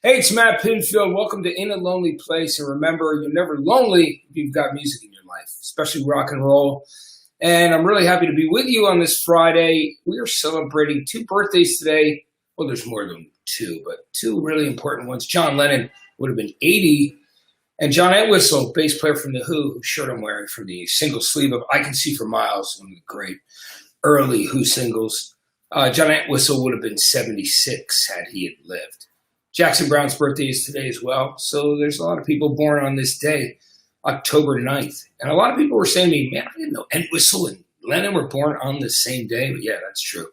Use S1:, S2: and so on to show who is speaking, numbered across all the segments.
S1: Hey, it's Matt Pinfield. Welcome to In a Lonely Place. And remember, you're never lonely if you've got music in your life, especially rock and roll. And I'm really happy to be with you on this Friday. We are celebrating two birthdays today. Well, there's more than two, but two really important ones. John Lennon would have been 80, and John Entwistle, bass player from The Who, whose shirt I'm wearing from the single sleeve of I Can See for Miles, one of the great early Who singles. John Entwistle would have been 76 had he had lived. Jackson Brown's birthday is today as well. So there's a lot of people born on this day, October 9th. And a lot of people were saying to me, man, I didn't know Entwistle and Lennon were born on the same day. But yeah, that's true.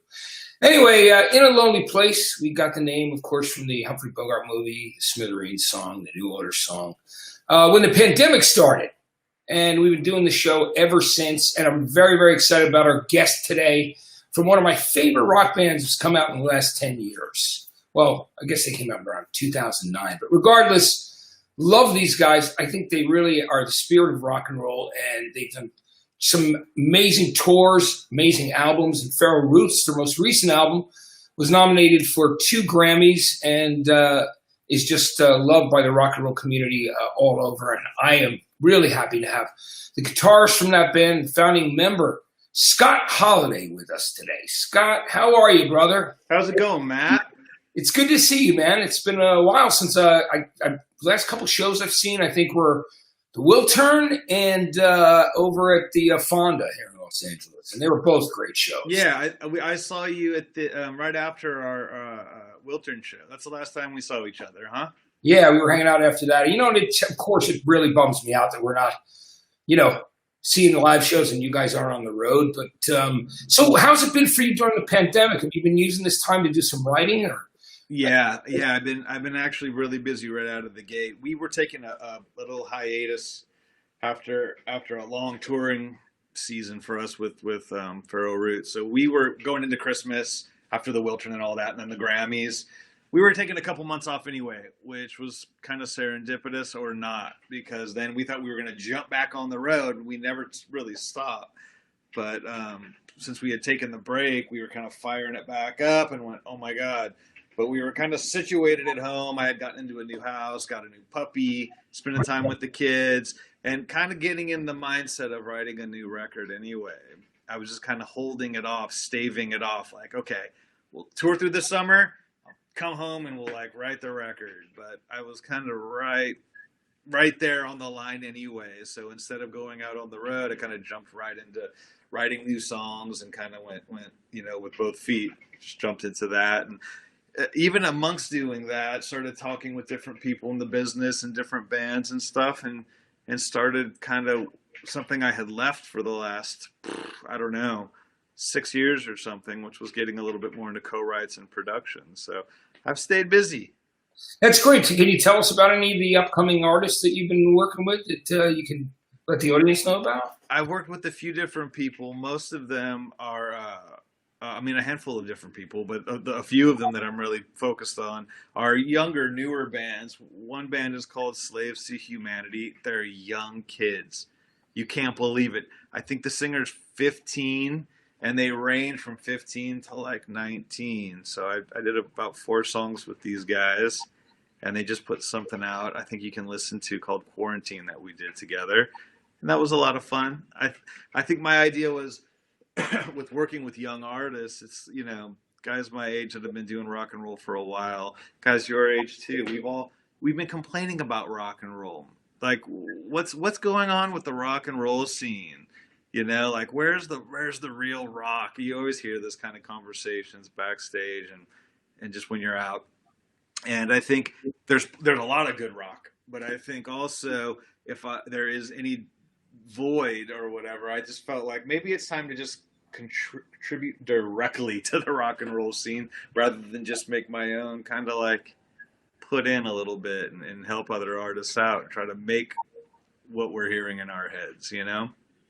S1: Anyway, In a Lonely Place, we got the name, of course, from the Humphrey Bogart movie, the Smithereens song, the New Order song, when the pandemic started. And we've been doing the show ever since. And I'm very, very excited about our guest today from one of my favorite rock bands that's come out in the last 10 years. Well, I guess they came out around 2009. But regardless, love these guys. I think they really are the spirit of rock and roll, and they've done some amazing tours, amazing albums. And Feral Roots, their most recent album, was nominated for 2 Grammys and is just loved by the rock and roll community all over. And I am really happy to have the guitarist from that band, founding member, Scott Holiday, with us today. Scott, how are you, brother?
S2: How's it going, Matt?
S1: It's good to see you, man. It's been a while since last couple shows I've seen, I think, were the Wiltern and over at the Fonda here in Los Angeles, and they were both great shows.
S2: Yeah, I saw you at the right after our Wiltern show. That's the last time we saw each other, huh?
S1: Yeah, we were hanging out after that. You know, of course, it really bums me out that we're not, seeing the live shows and you guys aren't on the road. But so, how's it been for you during the pandemic? Have you been using this time to do some writing, or?
S2: Yeah. I've been actually really busy right out of the gate. We were taking a little hiatus after a long touring season for us with Feral Roots. So we were going into Christmas after the Wiltern and all that, and then the Grammys. We were taking a couple months off anyway, which was kind of serendipitous or not, because then we thought we were going to jump back on the road. And we never really stopped. But since we had taken the break, we were kind of firing it back up and went, oh my God. But we were kind of situated at home. I had gotten into a new house, got a new puppy, spending time with the kids, and kind of getting in the mindset of writing a new record anyway. I was just kind of holding it off, staving it off, like, okay, we'll tour through the summer, I'll come home and we'll write the record. But I was kind of right there on the line anyway. So instead of going out on the road, I kind of jumped right into writing new songs and kind of went with both feet, just jumped into that. And even amongst doing that, started talking with different people in the business and different bands and stuff, and started kind of something I had left for the last, 6 years or something, which was getting a little bit more into co-writes and production. So I've stayed busy.
S1: That's great. Can you tell us about any of the upcoming artists that you've been working with that you can let the audience know about?
S2: I've worked with a few different people. Most of them are a handful of different people, but a few of them that I'm really focused on are younger, newer bands. One band is called Slaves to Humanity. They're young kids. You can't believe it. I think the singer's 15, and they range from 15 to 19. So I did about 4 songs with these guys, and they just put something out I think you can listen to called Quarantine that we did together. And that was a lot of fun. I think my idea was, with working with young artists, it's guys my age that have been doing rock and roll for a while, guys your age too. We've been complaining about rock and roll. Like, what's going on with the rock and roll scene? Where's the real rock? You always hear this kind of conversations backstage and just when you're out. And I think there's a lot of good rock, but I think also if there is any void or whatever, I just felt like maybe it's time to just contribute directly to the rock and roll scene rather than just make my own, kind of put in a little bit and help other artists out and try to make what we're hearing in our heads,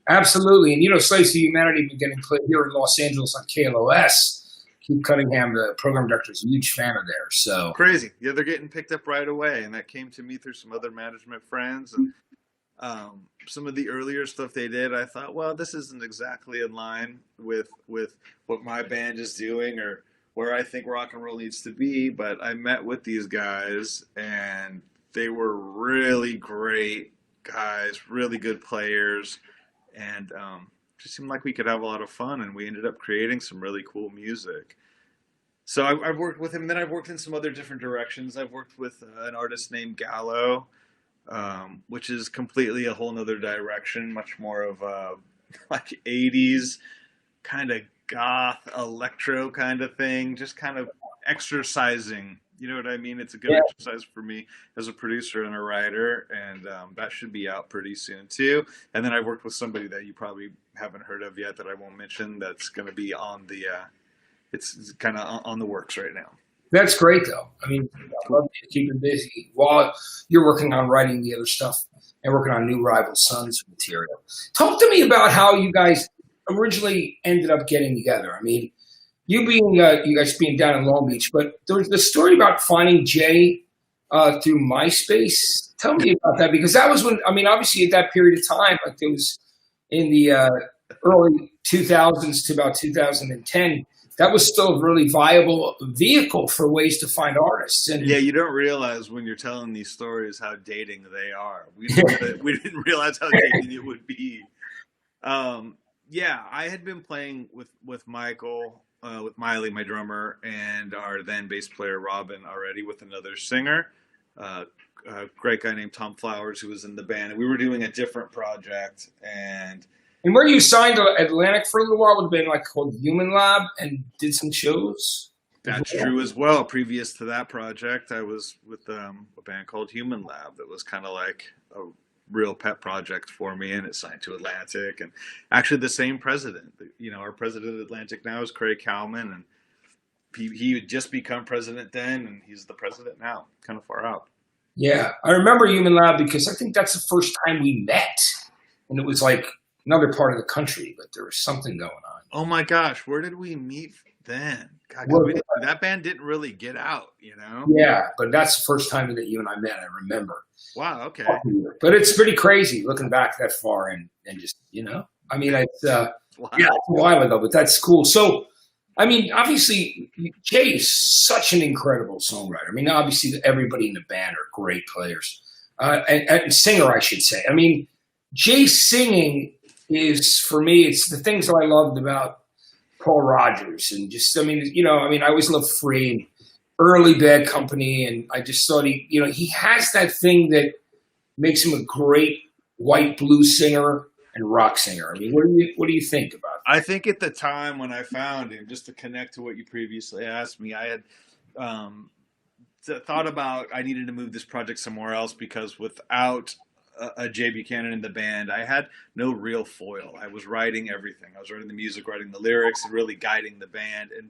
S1: Absolutely. And Slaves to Humanity been getting played here in Los Angeles on KLOS. Keith Cunningham, the program director, is a huge fan of theirs. So
S2: crazy. Yeah, they're getting picked up right away. And that came to me through some other management friends. And some of the earlier stuff they did, I thought, well, this isn't exactly in line with what my band is doing where I think rock and roll needs to be. But I met with these guys, and they were really great guys, really good players, and just seemed like we could have a lot of fun. And we ended up creating some really cool music. So I've worked with him. Then I've worked in some other different directions. I've worked with an artist named Gallo, which is completely a whole nother direction, much more of a like 80s kind of goth electro kind of thing, just kind of exercising. You know what I mean? It's a good
S1: Yeah.
S2: exercise for me as a producer and a writer, and that should be out pretty soon too. And then I worked with somebody that you probably haven't heard of yet that I won't mention. That's going to be on the. It's kind of on the works right now.
S1: That's great, though. I mean, I love you keeping busy while you're working on writing the other stuff and working on new Rival Sons material. Talk to me about how you guys originally ended up getting together. I mean, you guys being down in Long Beach, but there was the story about finding Jay through MySpace. Tell me about that because that was when I mean, obviously at that period of time, like it was in the early 2000s to about 2010. That was still a really viable vehicle for ways to find artists. And
S2: Yeah, you don't realize when you're telling these stories how dating they are. We didn't realize how dating it would be. Yeah, I had been playing with Michael, with Miley, my drummer, and our then bass player Robin already with another singer, a great guy named Tom Flowers who was in the band. And we were doing a different project, and
S1: where you signed to Atlantic for a little while would have been like called Human Lab and did some shows.
S2: that's true as well. Previous to that project, I was with a band called Human Lab that was kind of like a real pet project for me, and it signed to Atlantic. And actually, the same president. You know, our president of Atlantic now is Craig Cowman, and he had just become president then, and he's the president now. Kind of far out.
S1: Yeah, I remember Human Lab because I think that's the first time we met, and it was like another part of the country, but there was something going on.
S2: Oh my gosh, where did we meet then? God, 'cause
S1: Well,
S2: that band didn't really get out, you know?
S1: yeah, but that's the first time that you and I met. I remember.
S2: Wow, okay.
S1: But it's pretty crazy looking back that far and just I mean it's
S2: Wow.
S1: yeah, it's a while ago, but that's cool. So I mean, obviously Jay is such an incredible songwriter. I mean, obviously everybody in the band are great players, and singer, I should say. I mean, Jay singing is for me. It's the things that I loved about Paul Rogers, and just I mean, I always loved Free and early Bad Company, and I just thought he has that thing that makes him a great white blues singer and rock singer. I mean, what do you think about that?
S2: I think at the time when I found him, just to connect to what you previously asked me, I had thought about I needed to move this project somewhere else because without a Jay Buchanan in the band, I had no real foil. I was writing everything. I was writing the music, writing the lyrics, and really guiding the band. And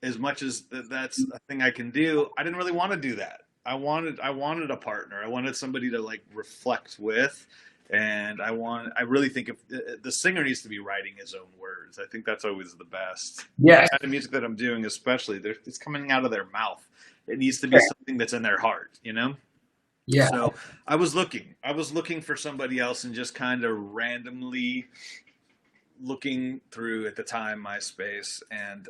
S2: as much as that's a thing I can do, I didn't really want to do that. I wanted a partner. I wanted somebody to like reflect with, and I really think if the singer needs to be writing his own words. I think that's always the best.
S1: Yes.
S2: The kind of music that I'm doing, especially, it's coming out of their mouth. It needs to be something that's in their heart, you know?
S1: Yeah.
S2: So I was looking for somebody else and just kind of randomly looking through at the time MySpace and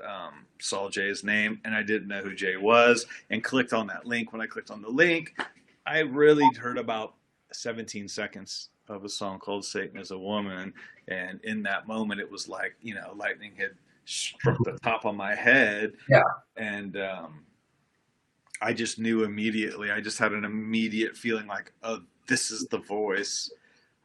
S2: saw Jay's name, and I didn't know who Jay was, and clicked on that link. When I clicked on the link, I really heard about 17 seconds of a song called Satan is a Woman, and in that moment it was like, lightning had struck the top of my head.
S1: Yeah.
S2: And I just knew immediately. I just had an immediate feeling like, oh, this is the voice.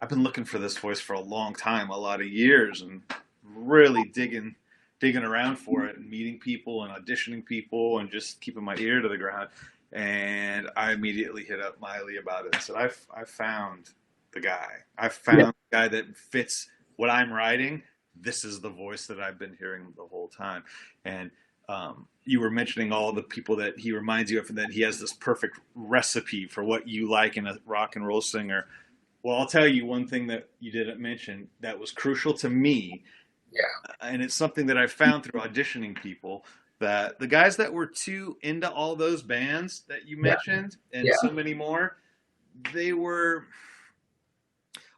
S2: I've been looking for this voice for a long time, a lot of years, and really digging around for it and meeting people and auditioning people and just keeping my ear to the ground. And I immediately hit up Miley about it and said, I found the guy. I found the guy that fits what I'm writing. This is the voice that I've been hearing the whole time. And you were mentioning all the people that he reminds you of, and that he has this perfect recipe for what you like in a rock and roll singer. Well, I'll tell you one thing that you didn't mention that was crucial to me.
S1: Yeah.
S2: And it's something that I found through auditioning people, that the guys that were too into all those bands that you mentioned and so many more, a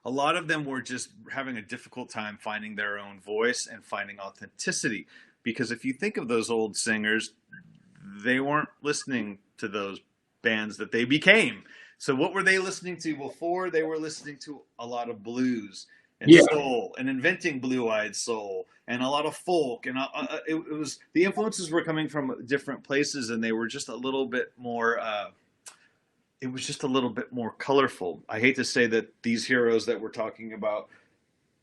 S2: lot of them were just having a difficult time finding their own voice and finding authenticity. because if you think of those old singers, they weren't listening to those bands that they became. So what were they listening to before? They were listening to a lot of blues and
S1: Yeah.
S2: soul and inventing blue-eyed soul and a lot of folk. And it was, the influences were coming from different places, and they were just a little bit more, it was just a little bit more colorful. I hate to say that these heroes that we're talking about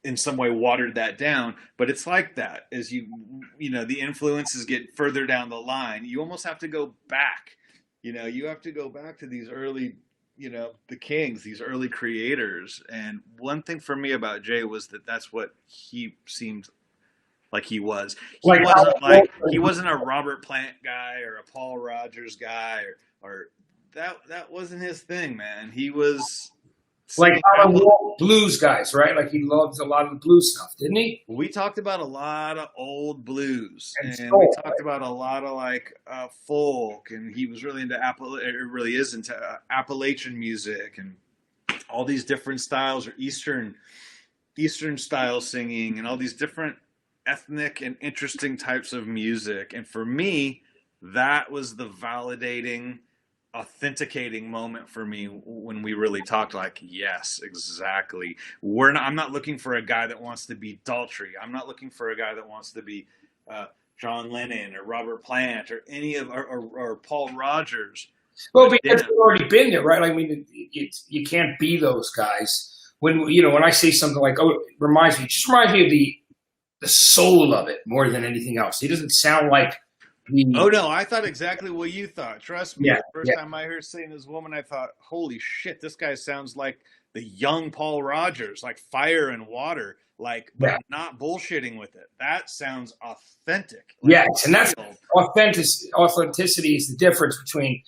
S2: in some way watered that down, but it's like that. As the influences get further down the line, you almost have to go back. You have to go back to these early, the Kings, these early creators. And one thing for me about Jay was that that's what he seemed like he was. He wasn't a Robert Plant guy or a Paul Rogers guy or that wasn't his thing, man. He was
S1: like blues guys, right? Like he loved a lot of the blues stuff, didn't he?
S2: We talked about a lot of old blues, and
S1: soul,
S2: we talked about a lot of like folk, and he was really into Appalachian music and all these different styles, or Eastern style singing, and all these different ethnic and interesting types of music. And for me, that was the validating, authenticating moment for me when we really talked. Like, yes, exactly. I'm not looking for a guy that wants to be Daltrey. I'm not looking for a guy that wants to be John Lennon or Robert Plant or any of or Paul Rogers.
S1: Well, because they've already been there, right? I mean, you can't be those guys. When I say something like, "Oh, it reminds me," of the soul of it more than anything else. He doesn't sound like.
S2: Oh no, I thought exactly what you thought. Trust me.
S1: Yeah,
S2: the first time I heard "Saying This Woman," I thought, holy shit, this guy sounds like the young Paul Rogers, like fire and water, but not bullshitting with it. That sounds authentic.
S1: Yes, and that's authenticity is the difference between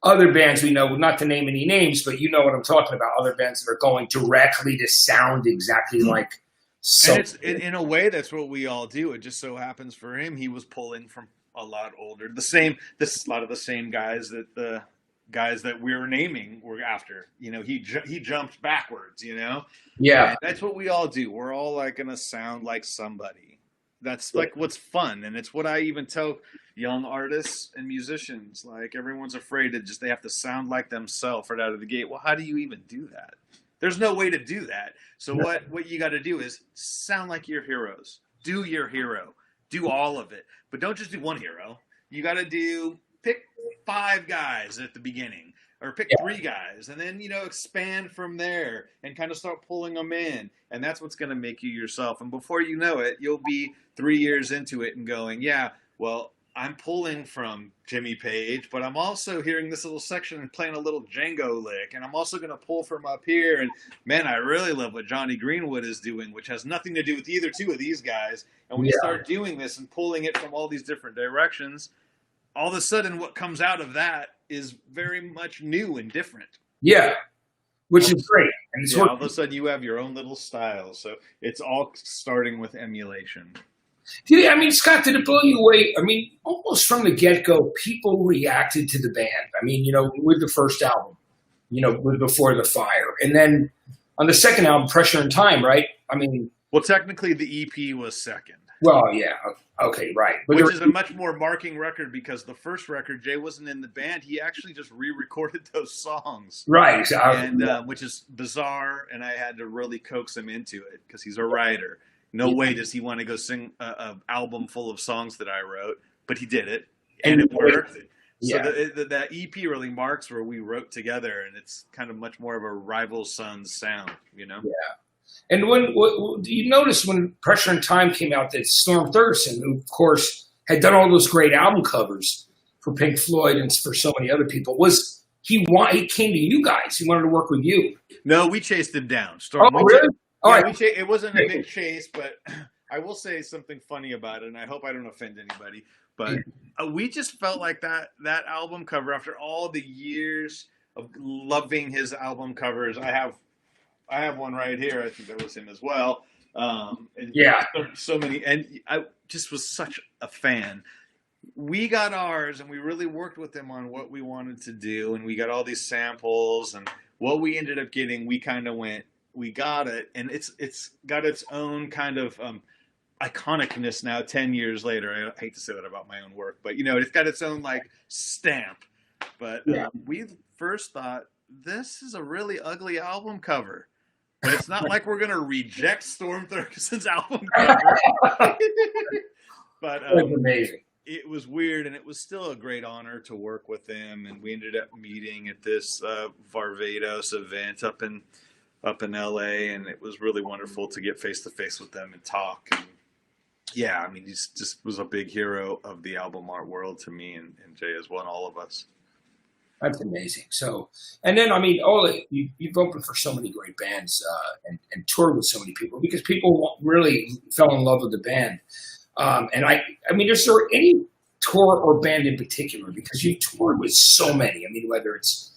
S1: other bands we know, not to name any names, but you know what I'm talking about, other bands that are going directly to sound exactly like something.
S2: And it's in a way, that's what we all do. It just so happens for him, he was pulling from a lot older. A lot of the same guys that the guys that we were naming were after. He jumped backwards.
S1: Yeah,
S2: and that's what we all do. We're all like gonna sound like somebody. That's like what's fun, and it's what I even tell young artists and musicians. Like, everyone's afraid they have to sound like themselves right out of the gate. Well, how do you even do that? There's no way to do that. So what you got to do is sound like your heroes. Do your hero. Do all of it. But don't just do one hero. You got to pick 5 guys at the beginning, or pick 3 guys, and then, expand from there and kind of start pulling them in. And that's what's going to make you yourself. And before you know it, you'll be 3 years into it and going, yeah, well, I'm pulling from Jimmy Page, but I'm also hearing this little section and playing a little Django lick. And I'm also going to pull from up here. And man, I really love what Johnny Greenwood is doing, which has nothing to do with either two of these guys. And when you start doing this and pulling it from all these different directions, all of a sudden what comes out of that is very much new and different.
S1: Yeah, which is great. And
S2: all of a sudden you have your own little style. So it's all starting with emulation.
S1: I mean, Scott, did it blow you away? I mean, almost from the get-go, people reacted to the band. I mean, with the first album, with Before the Fire. And then on the second album, Pressure and Time, right? I mean...
S2: Well, technically the EP was second.
S1: Well, yeah. Okay, right.
S2: But which is a much more marking record, because the first record, Jay wasn't in the band. He actually just re-recorded those songs.
S1: Right.
S2: And which is bizarre, and I had to really coax him into it because he's a writer. No way does he want to go sing an album full of songs that I wrote, but he did it, and it worked. So that EP really marks where we wrote together, and it's kind of much more of a rival sons sound,
S1: Yeah. And when you notice when Pressure and Time came out, that Storm Thurson, who of course had done all those great album covers for Pink Floyd and for so many other people, he came to you guys. He wanted to work with you.
S2: No, we chased him down. Storm.
S1: Oh, really?
S2: It wasn't a big chase, but I will say something funny about it, and I hope I don't offend anybody. But we just felt like that album cover, after all the years of loving his album covers. I have one right here. I think that was him as well. So many, and I just was such a fan. We got ours, and we really worked with them on what we wanted to do, and we got all these samples, and what we ended up getting, we kind of went, we got it, and it's got its own kind of iconicness now 10 years later. I hate to say that about my own work, but it's got its own like stamp. But
S1: Yeah.
S2: we first thought this is a really ugly album cover, but it's not like we're gonna reject Storm Thurgeson's album cover. But
S1: That's amazing.
S2: it was weird, and it was still a great honor to work with them. And we ended up meeting at this Varvatos event up in LA, and it was really wonderful to get face to face with them and talk. And yeah, I mean, he's just was a big hero of the album art world to me, and Jay as well, and all of us.
S1: That's amazing. So, and then you've opened for so many great bands and toured with so many people because people really fell in love with the band. And I mean, is there any tour or band in particular? Because you've toured with so many. I mean, whether it's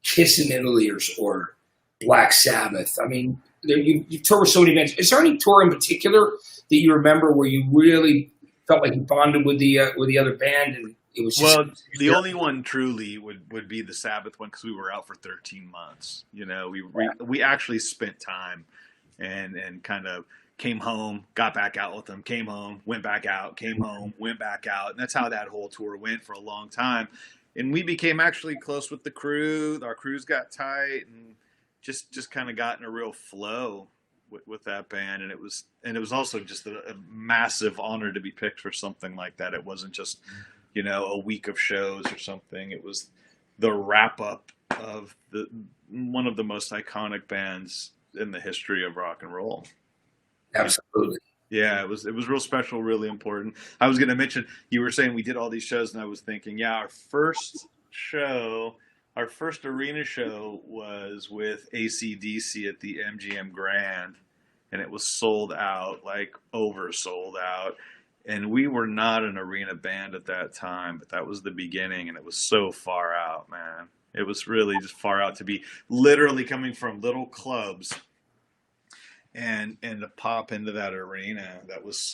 S1: Kiss in Italy or Black Sabbath. I mean, you've toured with so many bands. Is there any tour in particular that you remember where you really felt like you bonded with the other band and it was just
S2: the only one truly would be the Sabbath one because we were out for 13 months. We actually spent time and kind of came home, got back out with them, came home, went back out, came home, went back out. And that's how that whole tour went for a long time. And we became actually close with the crew. Our crews got tight and just kind of got in a real flow with that band. And it was also just a massive honor to be picked for something like that. It wasn't just, a week of shows or something. It was the wrap up of one of the most iconic bands in the history of rock and roll.
S1: Absolutely.
S2: Yeah, it was real special, really important. I was going to mention, you were saying we did all these shows, and I was thinking, our first arena show was with AC/DC at the MGM Grand, and it was sold out, like oversold out. And we were not an arena band at that time, but that was the beginning, and it was so far out, man. It was really just far out to be literally coming from little clubs and to pop into that arena. That was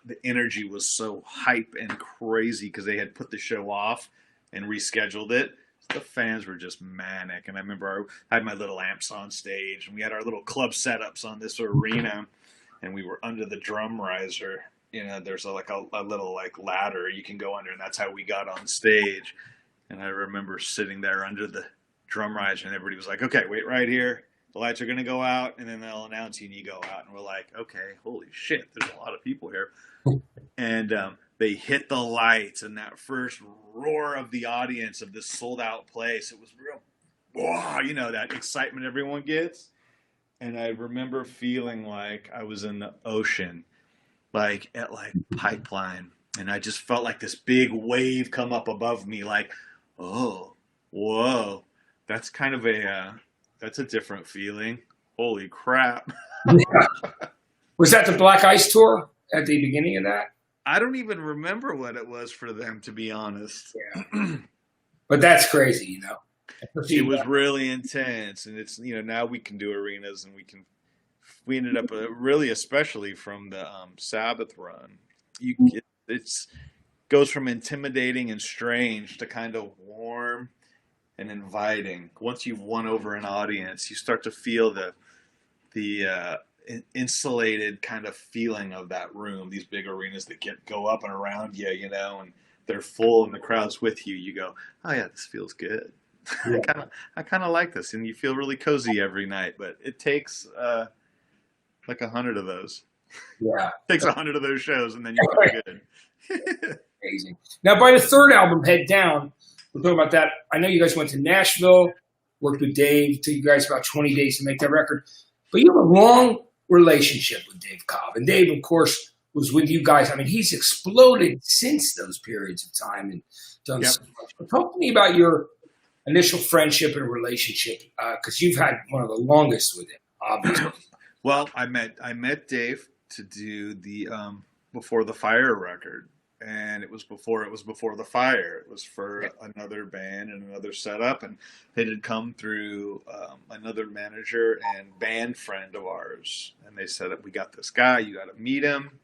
S2: the energy was so hype and crazy because they had put the show off and rescheduled it. The fans were just manic. And I remember I had my little amps on stage, and we had our little club setups on this arena, and we were under the drum riser. There's a little like ladder you can go under, and that's how we got on stage. And I remember sitting there under the drum riser, and everybody was like, okay, wait right here. The lights are going to go out, and then they'll announce you, and you go out. And we're like, okay, holy shit, there's a lot of people here. And they hit the lights, and that first roar of the audience of this sold-out place, it was real, that excitement everyone gets. And I remember feeling like I was in the ocean, like at Pipeline. And I just felt like this big wave come up above me, like, oh, whoa, that's kind of that's a different feeling. Holy crap.
S1: Yeah. Was that the Black Ice tour at the beginning of that?
S2: I don't even remember what it was for them, to be honest.
S1: Yeah. But that's crazy,
S2: It was really intense. And it's, now we can do arenas, and we ended up really, especially from the Sabbath run, it's goes from intimidating and strange to kind of warm and inviting. Once you've won over an audience, you start to feel the insulated kind of feeling of that room. These big arenas that go up and around you, and they're full, and the crowd's with you. You go, oh yeah, this feels good. Yeah. I kind of like this, and you feel really cozy every night. But it takes like 100 of those.
S1: Yeah,
S2: it takes 100 of those shows, and then you feel good.
S1: Amazing. Now, by the third album, Head Down, we're talking about that. I know you guys went to Nashville, worked with Dave. It took you guys about 20 days to make that record. But you have a long relationship with Dave Cobb. And Dave, of course, was with you guys. I mean, he's exploded since those periods of time and done so much. But talk to me about your initial friendship and relationship, because you've had one of the longest with him, obviously.
S2: Well, I met Dave to do the Before the Fire record. And it was before the fire. It was for another band and another setup, and it had come through another manager and band friend of ours. And they said, "We got this guy. You got to meet him."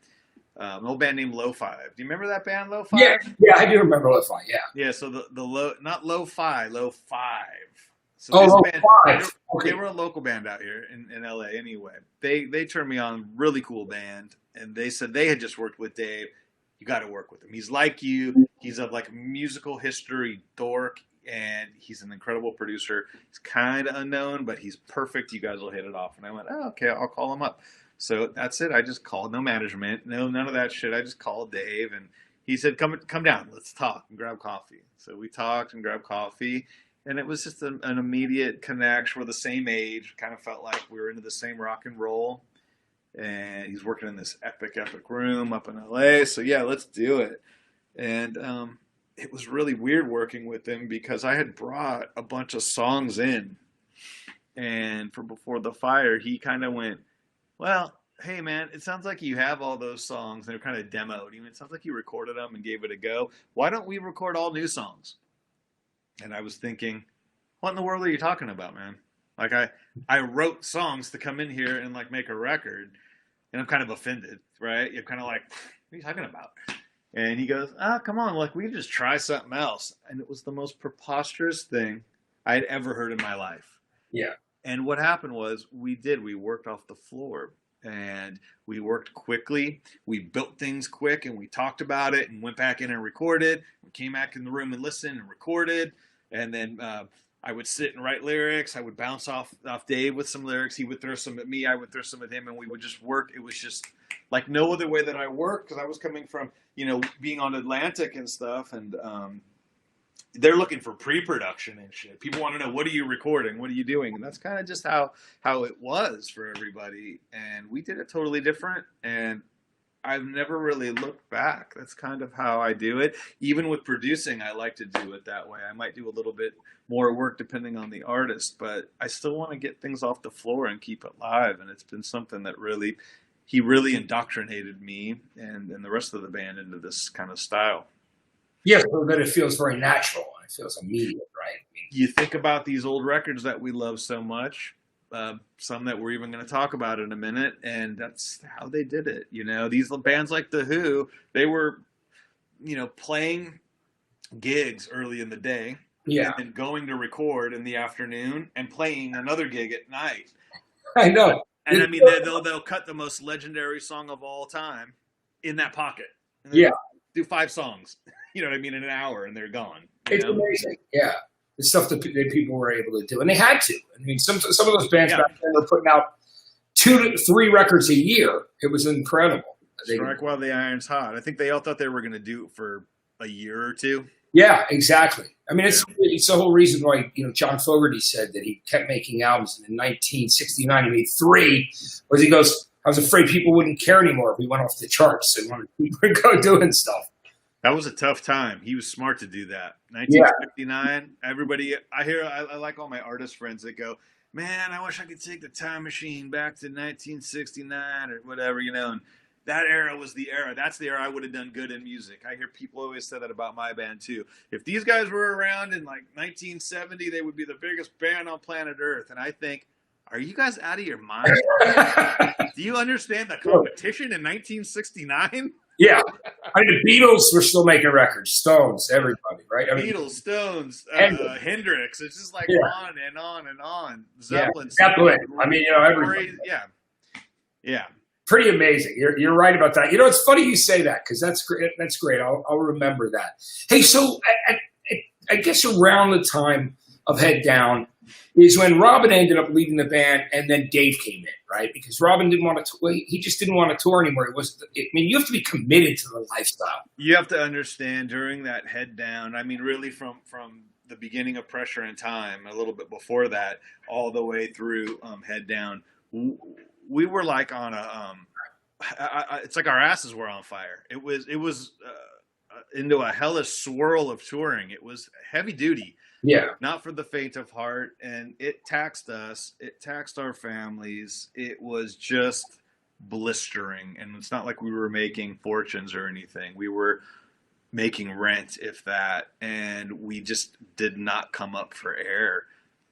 S2: An old band named Lo-Fi. Do you remember that band, Lo-Fi?
S1: Yeah, I do remember Lo-Fi. Yeah.
S2: Yeah. So the low, not Lo-Fi, Lo-Five. So
S1: Oh,
S2: this
S1: oh,
S2: band,
S1: five.
S2: they
S1: Okay.
S2: were a local band out here in LA anyway. They turned me on, really cool band, and they said they had just worked with Dave. You got to work with him. He's like you. He's of like musical history dork, and he's an incredible producer. He's kind of unknown, but he's perfect. You guys will hit it off. And I went, oh, okay, I'll call him up. So that's it. I just called, no management, no none of that shit. I just called Dave, and he said, come down, let's talk and grab coffee. So we talked and grabbed coffee, and it was just an immediate connection. We're the same age. Kind of felt like we were into the same rock and roll. And he's working in this epic room up in LA. So yeah, let's do it. And it was really weird working with him because I had brought a bunch of songs in, and for Before the Fire, he kind of went, well, hey man, it sounds like you have all those songs. They're kind of demoed. It sounds like you recorded them and gave it a go. Why don't we record all new songs? And I was thinking, what in the world are you talking about, man? Like I wrote songs to come in here and like make a record, and I'm kind of offended, right? You're kind of like, what are you talking about? And he goes, come on, like we just try something else. And it was the most preposterous thing I'd ever heard in my life.
S1: Yeah.
S2: And what happened was we worked off the floor, and we worked quickly. We built things quick, and we talked about it and went back in and recorded. We came back in the room and listened and recorded. And then I would sit and write lyrics. I would bounce off Dave with some lyrics. He would throw some at me. I would throw some at him, and we would just work. It was just like no other way that I worked, because I was coming from, being on Atlantic and stuff, and they're looking for pre-production and shit. People want to know, what are you recording? What are you doing? And that's kind of just how it was for everybody. And we did it totally different. And I've never really looked back. That's kind of how I do it. Even with producing, I like to do it that way. I might do a little bit more work depending on the artist, but I still want to get things off the floor and keep it live. And it's been something that he really indoctrinated me and the rest of the band into this kind of style.
S1: Yeah, so that it feels very natural. It feels immediate, right?
S2: You think about these old records that we love so much, some that we're even going to talk about in a minute, and that's how they did it. These bands like The Who, they were, playing gigs early in the day,
S1: Yeah,
S2: and going to record in the afternoon and playing another gig at night.
S1: I know.
S2: And I mean, they'll cut the most legendary song of all time in that pocket.
S1: Yeah.
S2: Do 5 songs, in an hour, and they're gone.
S1: It's amazing. Yeah. The stuff that people were able to do. And they had to. I mean, some of those bands back then were putting out 2 to 3 records a year. It was incredible.
S2: Strike while the iron's hot. I think they all thought they were going to do it for a year or 2.
S1: Yeah, exactly. I mean, it's the whole reason why, John Fogerty said that he kept making albums. And in 1969, he made 3, was he goes, I was afraid people wouldn't care anymore if we went off the charts. They wanted people to go doing stuff.
S2: That was a tough time. He was smart to do that. 1959, everybody, I like all my artist friends that go, man, I wish I could take the time machine back to 1969 or whatever, and that era was the era. That's the era I would have done good in music. I hear people always say that about my band too. If these guys were around in like 1970, they would be the biggest band on planet Earth. And I think, are you guys out of your mind? Do you understand the competition in 1969?
S1: Yeah. I mean, the Beatles were still making records. Stones, everybody, right? I mean,
S2: Beatles, Stones, Hendrix. It's just like on and on and on. Zeppelin.
S1: Yeah. Zeppelin. I mean, everybody.
S2: Yeah.
S1: Pretty amazing. You're right about that. It's funny you say that, because that's great. That's great. I'll remember that. Hey, so I guess around the time of Head Down is when Robin ended up leaving the band, and then Dave came in, right? Because Robin didn't want to. He just didn't want to tour anymore. You have to be committed to the lifestyle.
S2: You have to understand during that Head Down. I mean, really from the beginning of Pressure and Time, a little bit before that, all the way through Head Down. We were like on it's like our asses were on fire. It was into a hellish swirl of touring. It was heavy duty.
S1: Yeah.
S2: Not for the faint of heart. And it taxed us. It taxed our families. It was just blistering. And it's not like we were making fortunes or anything. We were making rent, if that. And we just did not come up for air.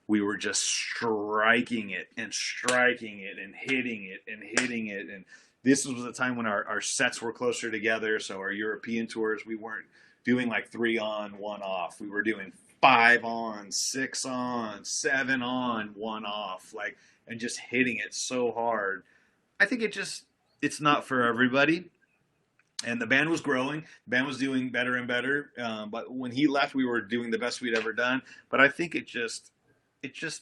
S2: We were just striking it and hitting it. And this was the time when our sets were closer together. So our European tours, we weren't doing like 3 on, 1 off. We were doing 5 on, 6 on, 7 on, 1 off, like, and just hitting it so hard. I think it's not for everybody. And the band was growing. The band was doing better and better. But when he left, we were doing the best we'd ever done. But I think it just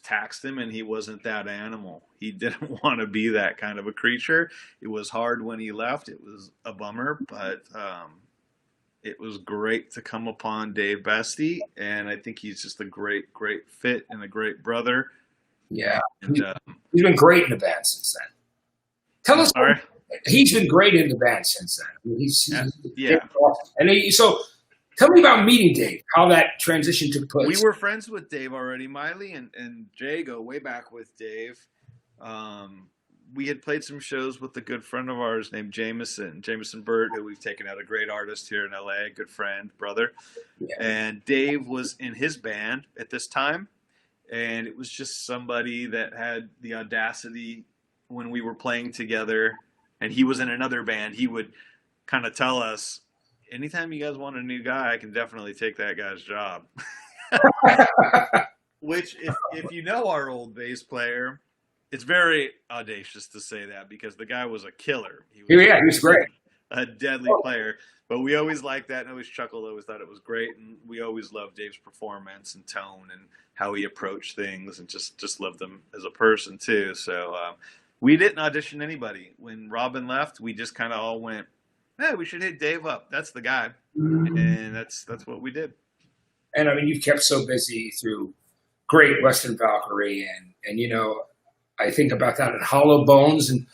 S2: taxed him, and he wasn't that animal. He didn't want to be that kind of a creature. It was hard when he left. It was a bummer, but it was great to come upon Dave Bestie, and I think he's just a great, great fit and a great brother.
S1: Yeah,
S2: And
S1: he's been great in the band since then. Tell us.
S2: sorry.
S1: He's been great in the band since then. I mean,
S2: Yeah.
S1: And so, tell me about meeting Dave. How that transition took place.
S2: We were friends with Dave already. Miley and Jay go way back with Dave. We had played some shows with a good friend of ours named Jameson Burt, who we've taken out, a great artist here in LA, a good friend, brother.
S1: Yeah.
S2: And Dave was in his band at this time. And it was just somebody that had the audacity when we were playing together, and he was in another band, he would kind of tell us, anytime you guys want a new guy, I can definitely take that guy's job. Which, if you know our old bass player, it's very audacious to say that because the guy was a killer. He
S1: was great.
S2: A deadly player. But we always liked that and always chuckled, always thought it was great. And we always loved Dave's performance and tone and how he approached things, and just loved him as a person too. So we didn't audition anybody. When Robin left, we just kind of all went, hey, we should hit Dave up. That's the guy. And that's what we did.
S1: And I mean, you've kept so busy through great Western Valkyrie, and I think about that in Hollow Bones. And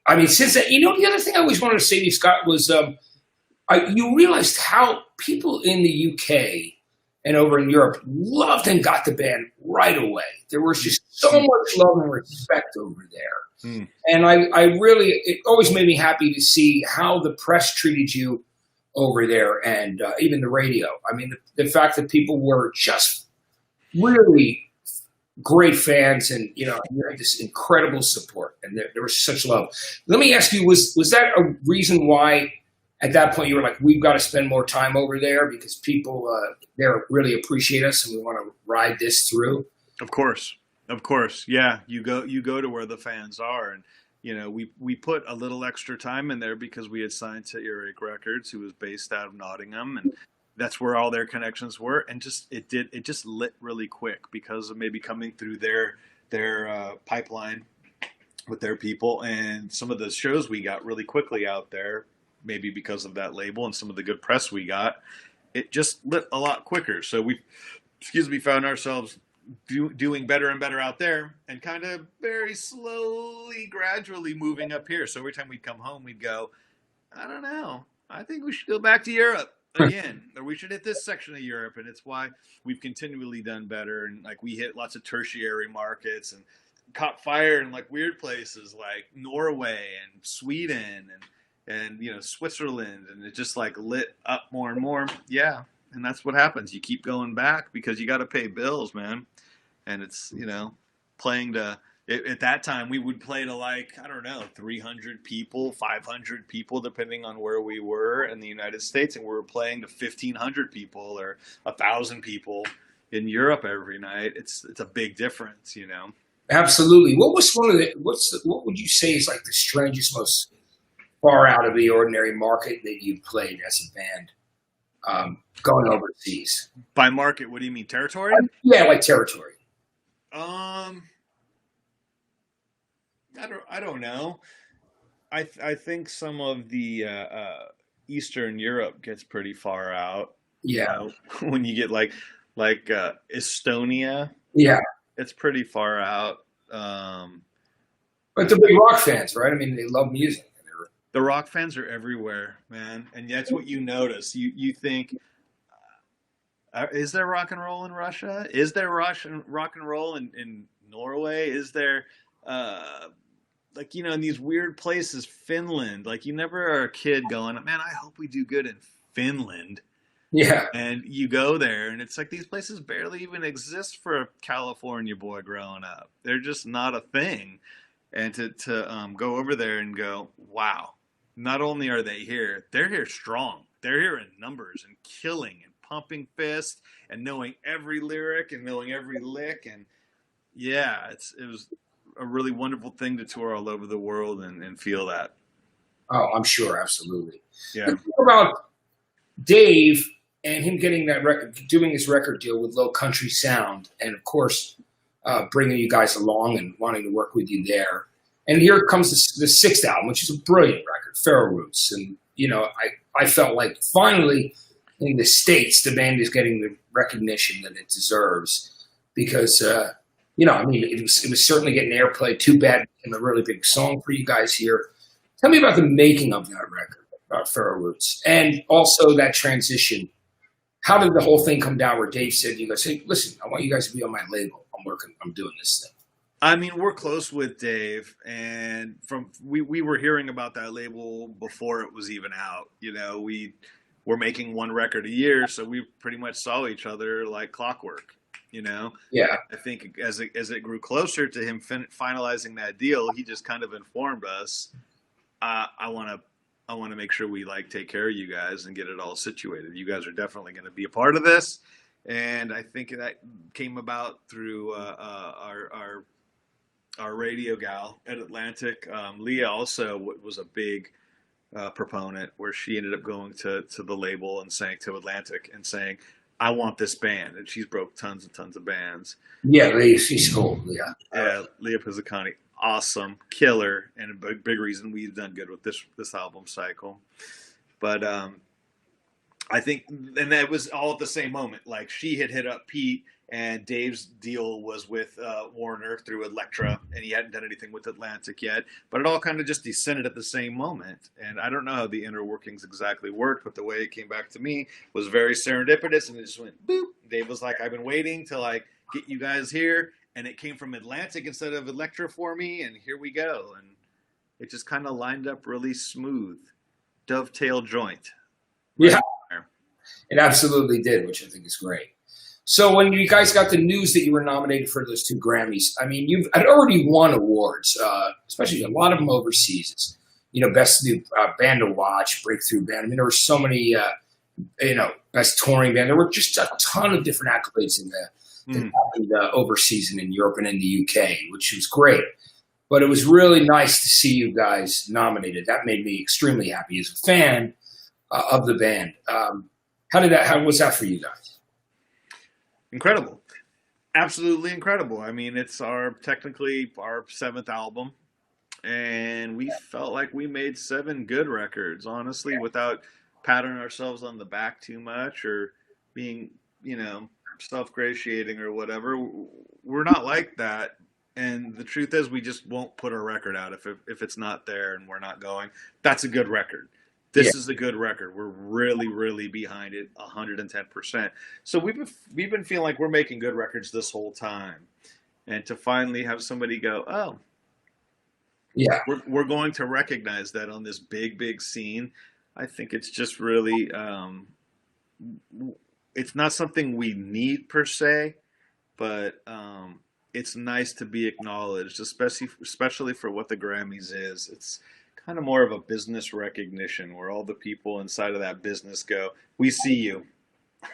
S1: I mean, since that, the other thing I always wanted to say to you, Scott, was you realized how people in the UK and over in Europe loved and got the band right away. There was just so much love and respect over there. And it always made me happy to see how the press treated you over there, and even the radio. I mean, the fact that people were just really great fans, and you had this incredible support, and there was such love. Let me ask you, was that a reason why at that point you were like, we've got to spend more time over there because people there really appreciate us and we want to ride this through?
S2: Of course. Yeah. You go to where the fans are, and we put a little extra time in there because we had signed to Earache Records, who was based out of Nottingham, and that's where all their connections were. And it just lit really quick because of maybe coming through their pipeline with their people, and some of the shows we got really quickly out there, maybe because of that label and some of the good press we got, it just lit a lot quicker. So we found ourselves doing better and better out there, and kind of very slowly, gradually moving up here. So every time we'd come home, we'd go, I don't know, I think we should go back to Europe again, or we should hit this section of Europe. And it's why we've continually done better. And like, we hit lots of tertiary markets and caught fire in like weird places like Norway and Sweden and Switzerland, and it just like lit up more and more. Yeah. And that's what happens. You keep going back because you got to pay bills, man. And it's, playing to, at that time, we would play to like, I don't know, 300 people, 500 people, depending on where we were in the United States. And we were playing to 1,500 people or 1,000 people in Europe every night. It's a big difference,
S1: Absolutely. What was what would you say is like the strangest, most far out of the ordinary market that you played as a band? Going overseas.
S2: By market, what do you mean? Territory?
S1: Yeah, like territory.
S2: I don't know. I think some of the Eastern Europe gets pretty far out.
S1: Yeah.
S2: When you get like Estonia.
S1: Yeah.
S2: It's pretty far out.
S1: But they're big rock fans, right? I mean, they love music.
S2: The rock fans are everywhere, man. And that's what you notice. You think, is there rock and roll in Russia? Is there rock and roll in Norway? Is there, in these weird places, Finland? Like, you never are a kid going, man, I hope we do good in Finland.
S1: Yeah.
S2: And you go there, and it's like these places barely even exist for a California boy growing up. They're just not a thing. And to go over there and go, wow, not only are they here, they're here strong. They're here in numbers and killing and pumping fist and knowing every lyric and knowing every lick. And yeah, it was a really wonderful thing to tour all over the world and feel that.
S1: Oh, I'm sure, absolutely.
S2: Yeah.
S1: Let's talk about Dave and him getting that record, doing his record deal with Low Country Sound, and of course, bringing you guys along and wanting to work with you there. And here comes the sixth album, which is a brilliant record, Feral Roots. And I felt like finally in the States, the band is getting the recognition that it deserves because it was certainly getting airplay. Too Bad became a really big song for you guys here. Tell me about the making of that record, Feral Roots, and also that transition. How did the whole thing come down where Dave said, you guys, hey, listen, I want you guys to be on my label. I'm doing this thing.
S2: I mean, we're close with Dave, and we were hearing about that label before it was even out. We were making one record a year, so we pretty much saw each other like clockwork.
S1: Yeah.
S2: I think as it grew closer to him finalizing that deal, he just kind of informed us, I want to make sure we take care of you guys and get it all situated. You guys are definitely going to be a part of this. And I think that came about through our radio gal at Atlantic. Leah also was a big proponent, where she ended up going to the label and saying to Atlantic and saying, I want this band. And she's broke tons and tons of bands.
S1: Yeah, she's cool.
S2: Yeah, Leah Pizzacani, awesome, killer, and a big reason we've done good with this album cycle. But I think, and that was all at the same moment. Like, she had hit up Pete, and Dave's deal was with Warner through Elektra, and he hadn't done anything with Atlantic yet. But it all kind of just descended at the same moment. And I don't know how the inner workings exactly worked, but the way it came back to me was very serendipitous, and it just went boop. Dave was like, I've been waiting to get you guys here, and it came from Atlantic instead of Elektra for me, and here we go. And it just kind of lined up really smooth, dovetail joint.
S1: Right? Yeah. It absolutely did, which I think is great. So when you guys got the news that you were nominated for those 2 Grammys, I mean, I'd already won awards, especially a lot of them overseas. Best new band to watch, breakthrough band. I mean, there were so many, best touring band. There were just a ton of different accolades in the overseas and in Europe and in the UK, which was great. But it was really nice to see you guys nominated. That made me extremely happy as a fan of the band. How was that for you guys?
S2: Incredible. Absolutely incredible. I mean, it's technically our 7th album, and we felt like we made 7 good records, honestly, without patting ourselves on the back too much or being, self-gratiating or whatever. We're not like that. And the truth is, we just won't put a record out if it's not there and we're not going. That's a good record. This is a good record. We're really, really behind it, 110%. So we've been feeling like we're making good records this whole time, and to finally have somebody go, oh,
S1: yeah,
S2: we're going to recognize that on this big scene. I think it's just really, it's not something we need per se, but it's nice to be acknowledged, especially for what the Grammys is. It's kind of more of a business recognition, where all the people inside of that business go, we see you.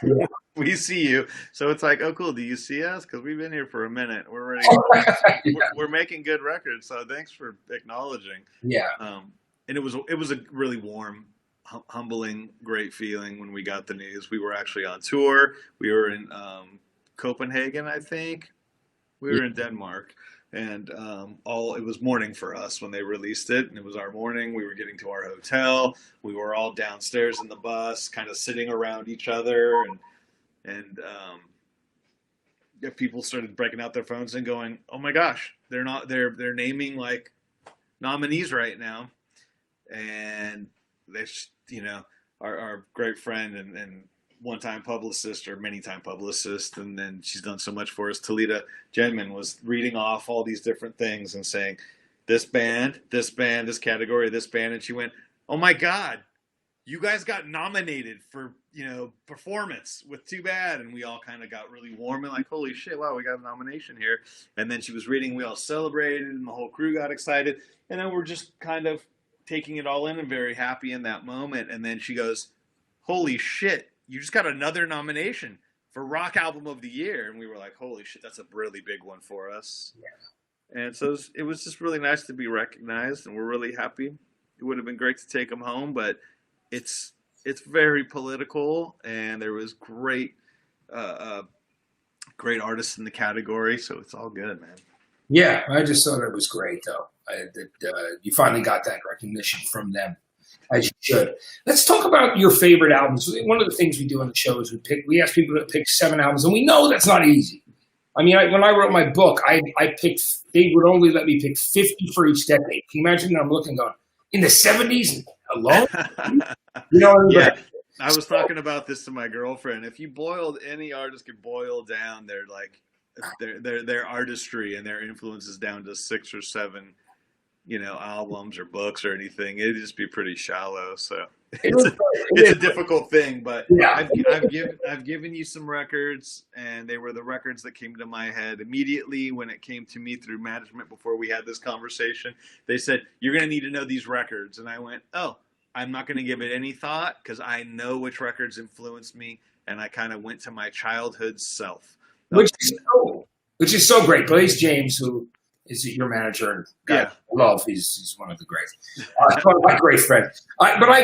S2: Yeah. We see you. So it's like, oh, cool. Do you see us? Because we've been here for a minute. We're ready. We're making good records. So thanks for acknowledging.
S1: Yeah.
S2: And it was a really warm, humbling, great feeling when we got the news. We were actually on tour. We were in Copenhagen, I think. We were in Denmark. And it was morning for us when they released it, and it was our morning. We were getting to our hotel. We were all downstairs in the bus, kind of sitting around each other, and people started breaking out their phones and going, "Oh my gosh, they're naming nominees right now," and they, our great friend and one-time publicist, or many-time publicist, and then she's done so much for us, Talita Jenman, was reading off all these different things and saying, this band, this category, this band, and she went, oh my God, you guys got nominated for, performance with Too Bad, and we all kind of got really warm and like, holy shit, wow, we got a nomination here. And then she was reading, we all celebrated, and the whole crew got excited, and then we're just kind of taking it all in and very happy in that moment. And then she goes, holy shit, you just got another nomination for Rock Album of the Year. And we were like, holy shit, that's a really big one for us. And so it was just really nice to be recognized, and we're really happy. It would have been great to take him home, but it's very political, and there was great artists in the category, so it's all good, man.
S1: Yeah, I just thought it was great, though, that you finally got that recognition from them, as you should. Let's talk about your favorite albums. One of the things we do on the show is we ask people to pick 7 albums, and we know that's not easy. I mean, when I wrote my book, I picked. They would only let me pick 50 for each decade. Can you imagine? I'm looking going in the 70s alone. You know what I mean?
S2: Yeah, I was talking about this to my girlfriend. If you boiled any artist, could boil down their artistry and their influences down to 6 or 7, albums or books or anything, it'd just be pretty shallow. So it's a difficult thing, but yeah. I've given you some records, and they were the records that came to my head immediately when it came to me through management. Before we had this conversation, they said, you're going to need to know these records. And I went, oh, I'm not going to give it any thought, because I know which records influenced me. And I kind of went to my childhood self.
S1: Which is so great. Blaze James, who is your manager and guy I love, he's one of the great, one of my great friends. But I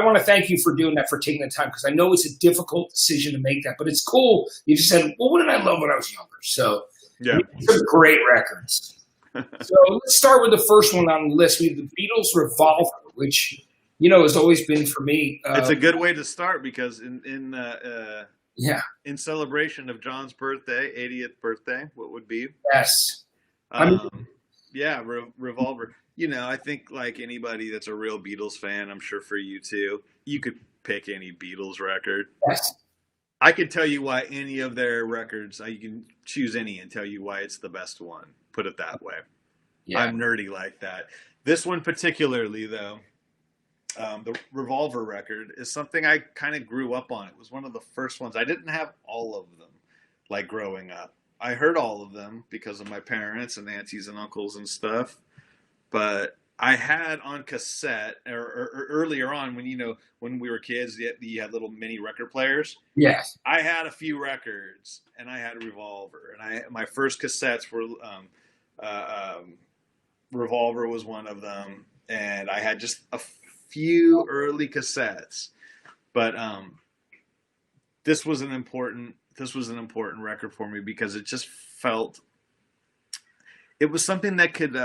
S1: want to thank you for doing that, for taking the time, because I know it's a difficult decision to make that, but it's cool. You just said, well, what did I love when I was younger? So some great records. So let's start with the first one on the list. We have the Beatles' Revolver, which has always been for me.
S2: It's a good way to start, because in celebration of John's birthday, 80th birthday, what would be?
S1: Yes.
S2: Revolver. I think like anybody that's a real Beatles fan, I'm sure for you too, you could pick any Beatles record.
S1: Yes.
S2: I could tell you why any of their records, you can choose any and tell you why it's the best one. Put it that way. Yeah. I'm nerdy like that. This one particularly, though, the Revolver record is something I kind of grew up on. It was one of the first ones. I didn't have all of them, like growing up. I heard all of them because of my parents and aunties and uncles and stuff. But I had on cassette, or earlier on, when we were kids, you had little mini record players.
S1: Yes.
S2: I had a few records, and I had a Revolver. And my first cassettes were Revolver was one of them, and I had just a few early cassettes. But this was an important record for me, because it just felt, it was something that could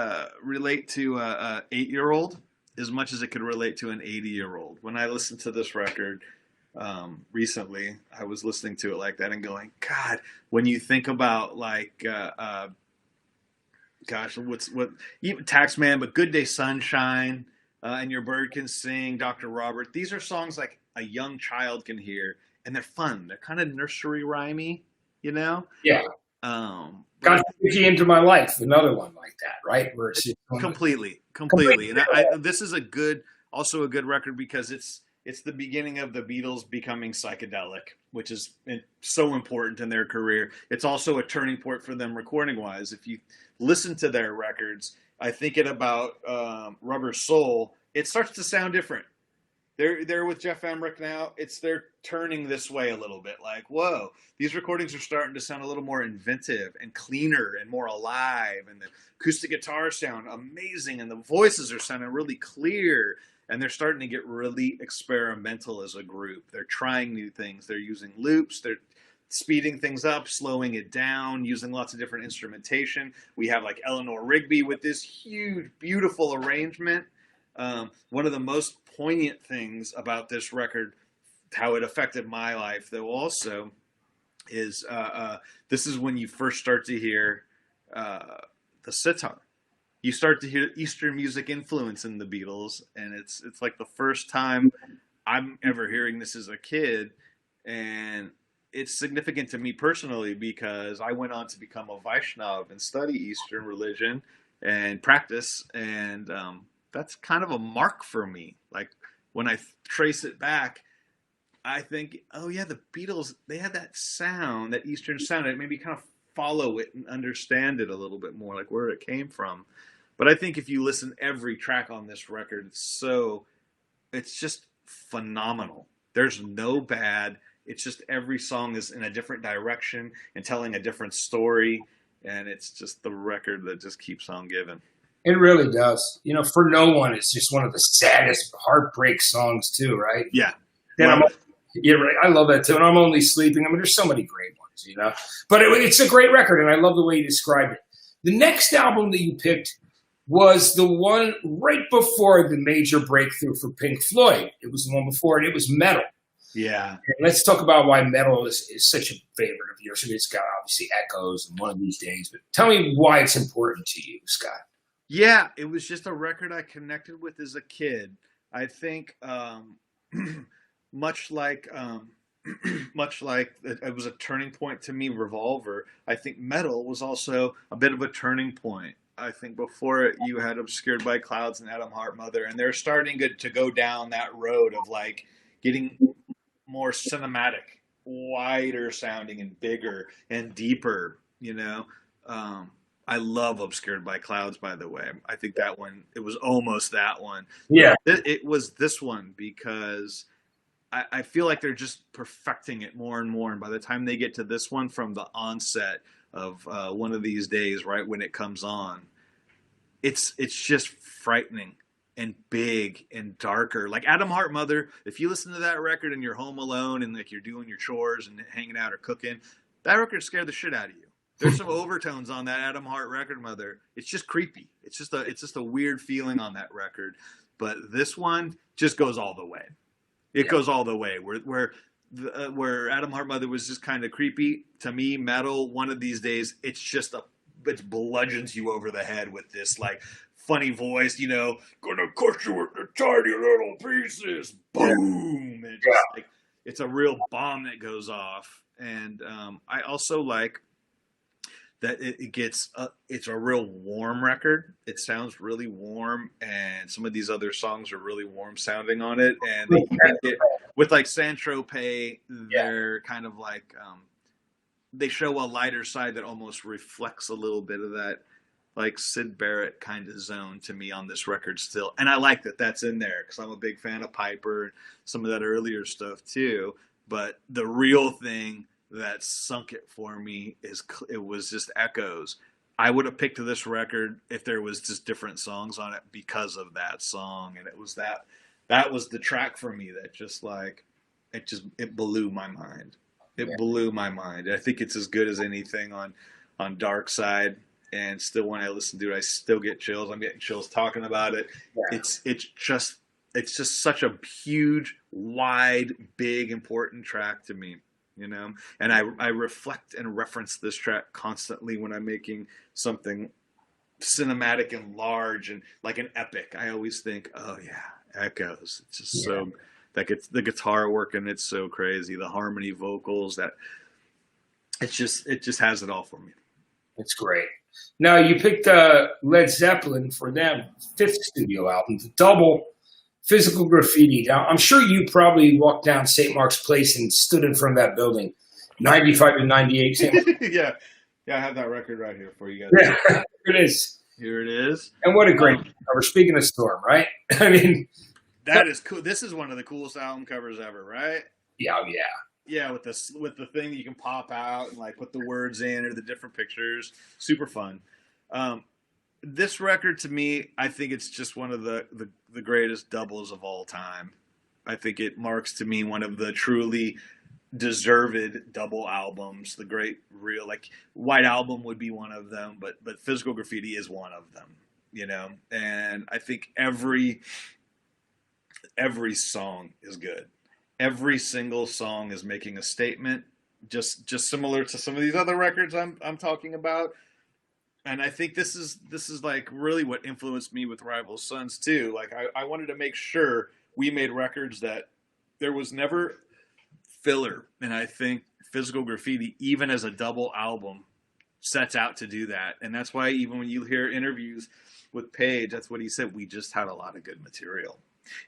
S2: relate to a 8-year-old as much as it could relate to an 80-year-old. When I listened to this record recently, I was listening to it like that and going, God, when you think about even Taxman, but Good Day Sunshine, and Your Bird Can Sing, Dr. Robert, these are songs like a young child can hear. And they're fun. They're kind of nursery rhymey, Yeah.
S1: Got Sticky Into My Life, another one like that, right? Where it's
S2: completely. And this is also a good record, because it's the beginning of the Beatles becoming psychedelic, which is so important in their career. It's also a turning point for them recording-wise. If you listen to their records, I think about Rubber Soul, it starts to sound different. They're with Jeff Emmerich now. They're turning this way a little bit. Like, whoa, these recordings are starting to sound a little more inventive and cleaner and more alive. And the acoustic guitars sound amazing, and the voices are sounding really clear. And they're starting to get really experimental as a group. They're trying new things. They're using loops. They're speeding things up, slowing it down, using lots of different instrumentation. We have like Eleanor Rigby with this huge, beautiful arrangement. One of the most poignant things about this record, how it affected my life, though, also, is this is when you first start to hear the sitar. You start to hear Eastern music influence in the Beatles, and it's like the first time I'm ever hearing this as a kid, and it's significant to me personally, because I went on to become a Vaishnav and study Eastern religion and practice, and that's kind of a mark for me. Like, when I trace it back, I think, oh yeah, the Beatles, they had that sound, that Eastern sound, and maybe kind of follow it and understand it a little bit more, like where it came from. But I think if you listen every track on this record, it's just phenomenal. There's no bad, it's just every song is in a different direction and telling a different story, and it's just the record that just keeps on giving.
S1: It really does. For no one, it's just one of the saddest heartbreak songs too, right?
S2: Yeah,
S1: Then
S2: love
S1: I'm,
S2: it.
S1: yeah, right. I love that too. And I'm only sleeping. I mean, there's so many great ones. But it's a great record, and I love the way you described it. The next album that you picked was the one right before the major breakthrough for Pink Floyd. It was the one before it. It was Metal.
S2: Yeah.
S1: And let's talk about why Metal is such a favorite of yours. I mean, it's got obviously echoes and One of These Days, but tell me why it's important to you, Scott.
S2: Yeah, it was just a record I connected with as a kid. I think much like much like it was a turning point to me, Revolver. I think Metal was also a bit of a turning point. I think before it, you had Obscured by Clouds and Atom Heart Mother, and they're starting to go down that road of like getting more cinematic, wider sounding, and bigger and deeper. I love Obscured by Clouds, by the way. I think that one, it was almost that one.
S1: Yeah.
S2: It was this one because I feel like they're just perfecting it more and more. And by the time they get to this one, from the onset of One of These Days, right when it comes on, it's just frightening and big and darker. Like Atom Heart Mother, if you listen to that record and you're home alone and like you're doing your chores and hanging out or cooking, that record scared the shit out of you. There's some overtones on that Atom Heart record, Mother. It's just creepy. It's just a weird feeling on that record. But this one just goes all the way. It goes all the way. Where Atom Heart Mother was just kind of creepy, to me, Metal, One of These Days, it bludgeons you over the head with this like funny voice, gonna cut you into tiny little pieces. Boom. And just like it's a real bomb that goes off. And I also like that it's a real warm record. It sounds really warm, and some of these other songs are really warm sounding on it. And with like Saint-Tropez, they're kind of like they show a lighter side that almost reflects a little bit of that like Syd Barrett kind of zone to me on this record still. And I like that that's in there because I'm a big fan of Piper and some of that earlier stuff too. But the real thing that sunk it for me it was just Echoes. I would have picked this record if there was just different songs on it because of that song, and it was that was the track for me that just like it blew my mind. It blew my mind. I think it's as good as anything on Dark Side, and still when I listen to it, I still get chills. I'm getting chills talking about it. Yeah. It's just such a huge, wide, big, important track to me. And I reflect and reference this track constantly when I'm making something cinematic and large and like an epic. I always think, oh yeah, Echoes. It's just so the guitar work and it's so crazy. The harmony vocals, that it just has it all for me.
S1: It's great. Now you picked Led Zeppelin for them fifth studio album, the double Physical Graffiti. Now, I'm sure you probably walked down St. Mark's Place and stood in front of that building, 95 and 98.
S2: Yeah, I have that record right here for you guys.
S1: Yeah, here it is.
S2: Here it is.
S1: And what a great cover. Speaking of Storm, right? I mean,
S2: that is cool. This is one of the coolest album covers ever, right?
S1: Yeah.
S2: Yeah, with the thing that you can pop out and like put the words in or the different pictures. Super fun. This record to me, I think it's just one of the greatest doubles of all time. I think it marks to me one of the truly deserved double albums. The great real, like White Album would be one of them, but Physical Graffiti is one of them, and I think every song is good. Every single song is making a statement, just similar to some of these other records I'm talking about. And I think this is like really what influenced me with Rival Sons too. Like I wanted to make sure we made records that there was never filler. And I think Physical Graffiti, even as a double album, sets out to do that. And that's why even when you hear interviews with Page, that's what he said. We just had a lot of good material.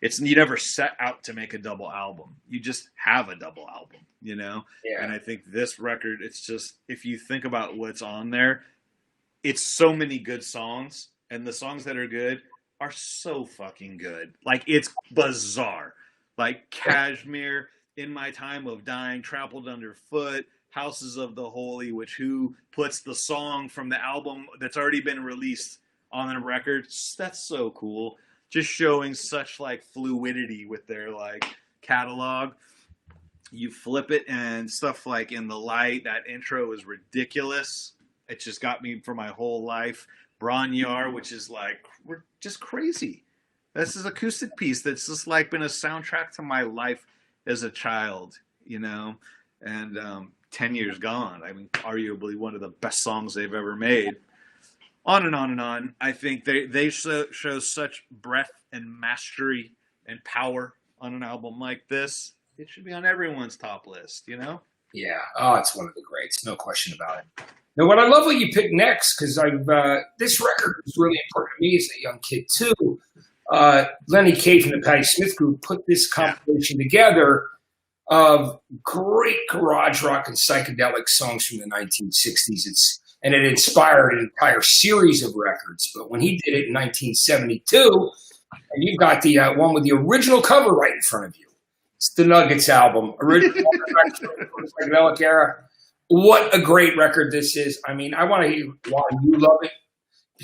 S2: You never set out to make a double album. You just have a double album, Yeah. And I think this record, it's just, if you think about what's on there, it's so many good songs, and the songs that are good are so fucking good. Like, it's bizarre. Like Kashmir, In My Time of Dying, Trampled Underfoot, Houses of the Holy, which who puts the song from the album that's already been released on the record. That's so cool. Just showing such like fluidity with their like catalog. You flip it and stuff like In the Light, that intro is ridiculous. It just got me for my whole life. Bronyar, which is like just crazy. This is an acoustic piece that's just like been a soundtrack to my life as a child, you know, and 10 years gone. I mean, arguably one of the best songs they've ever made. On and on and on. I think they show such breadth and mastery and power on an album like this. It should be on everyone's top list, you know?
S1: Yeah. Oh, it's one of the greats. No question about it. Now, what I love what you picked next, because this record was really important to me as a young kid, too. Lenny Kaye from the Patti Smith Group put this compilation together of great garage rock and psychedelic songs from the 1960s. And it inspired an entire series of records. But when he did it in 1972, and you've got the one with the original cover right in front of you. It's the Nuggets album, original psychedelic era. What a great record this is. I mean, I want to hear why you love it.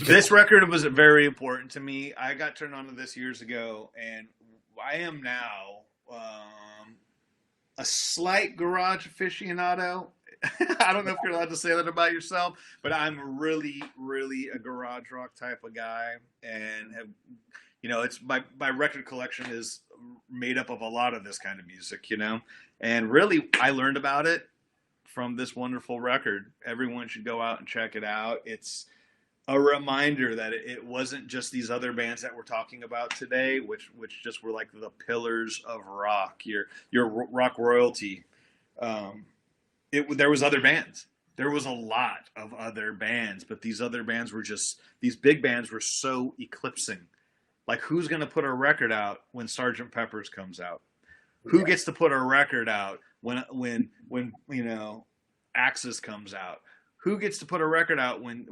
S2: This record was very important to me. I got turned on to this years ago, and I am now a slight garage aficionado. I don't know if you're allowed to say that about yourself, but I'm really, really a garage rock type of guy, and have, you know, it's my record collection is made up of a lot of this kind of music, you know, and really I learned about it from this wonderful record. Everyone should go out and check it out. It's a reminder that it wasn't just these other bands that we're talking about today, which just were like the pillars of rock, your rock royalty. There was other bands. There was a lot of other bands, but these other bands were just, these big bands were so eclipsing. Like, who's going to put a record out when Sgt. Pepper's comes out? Who gets to put a record out when you know, Axis comes out? Who gets to put a record out when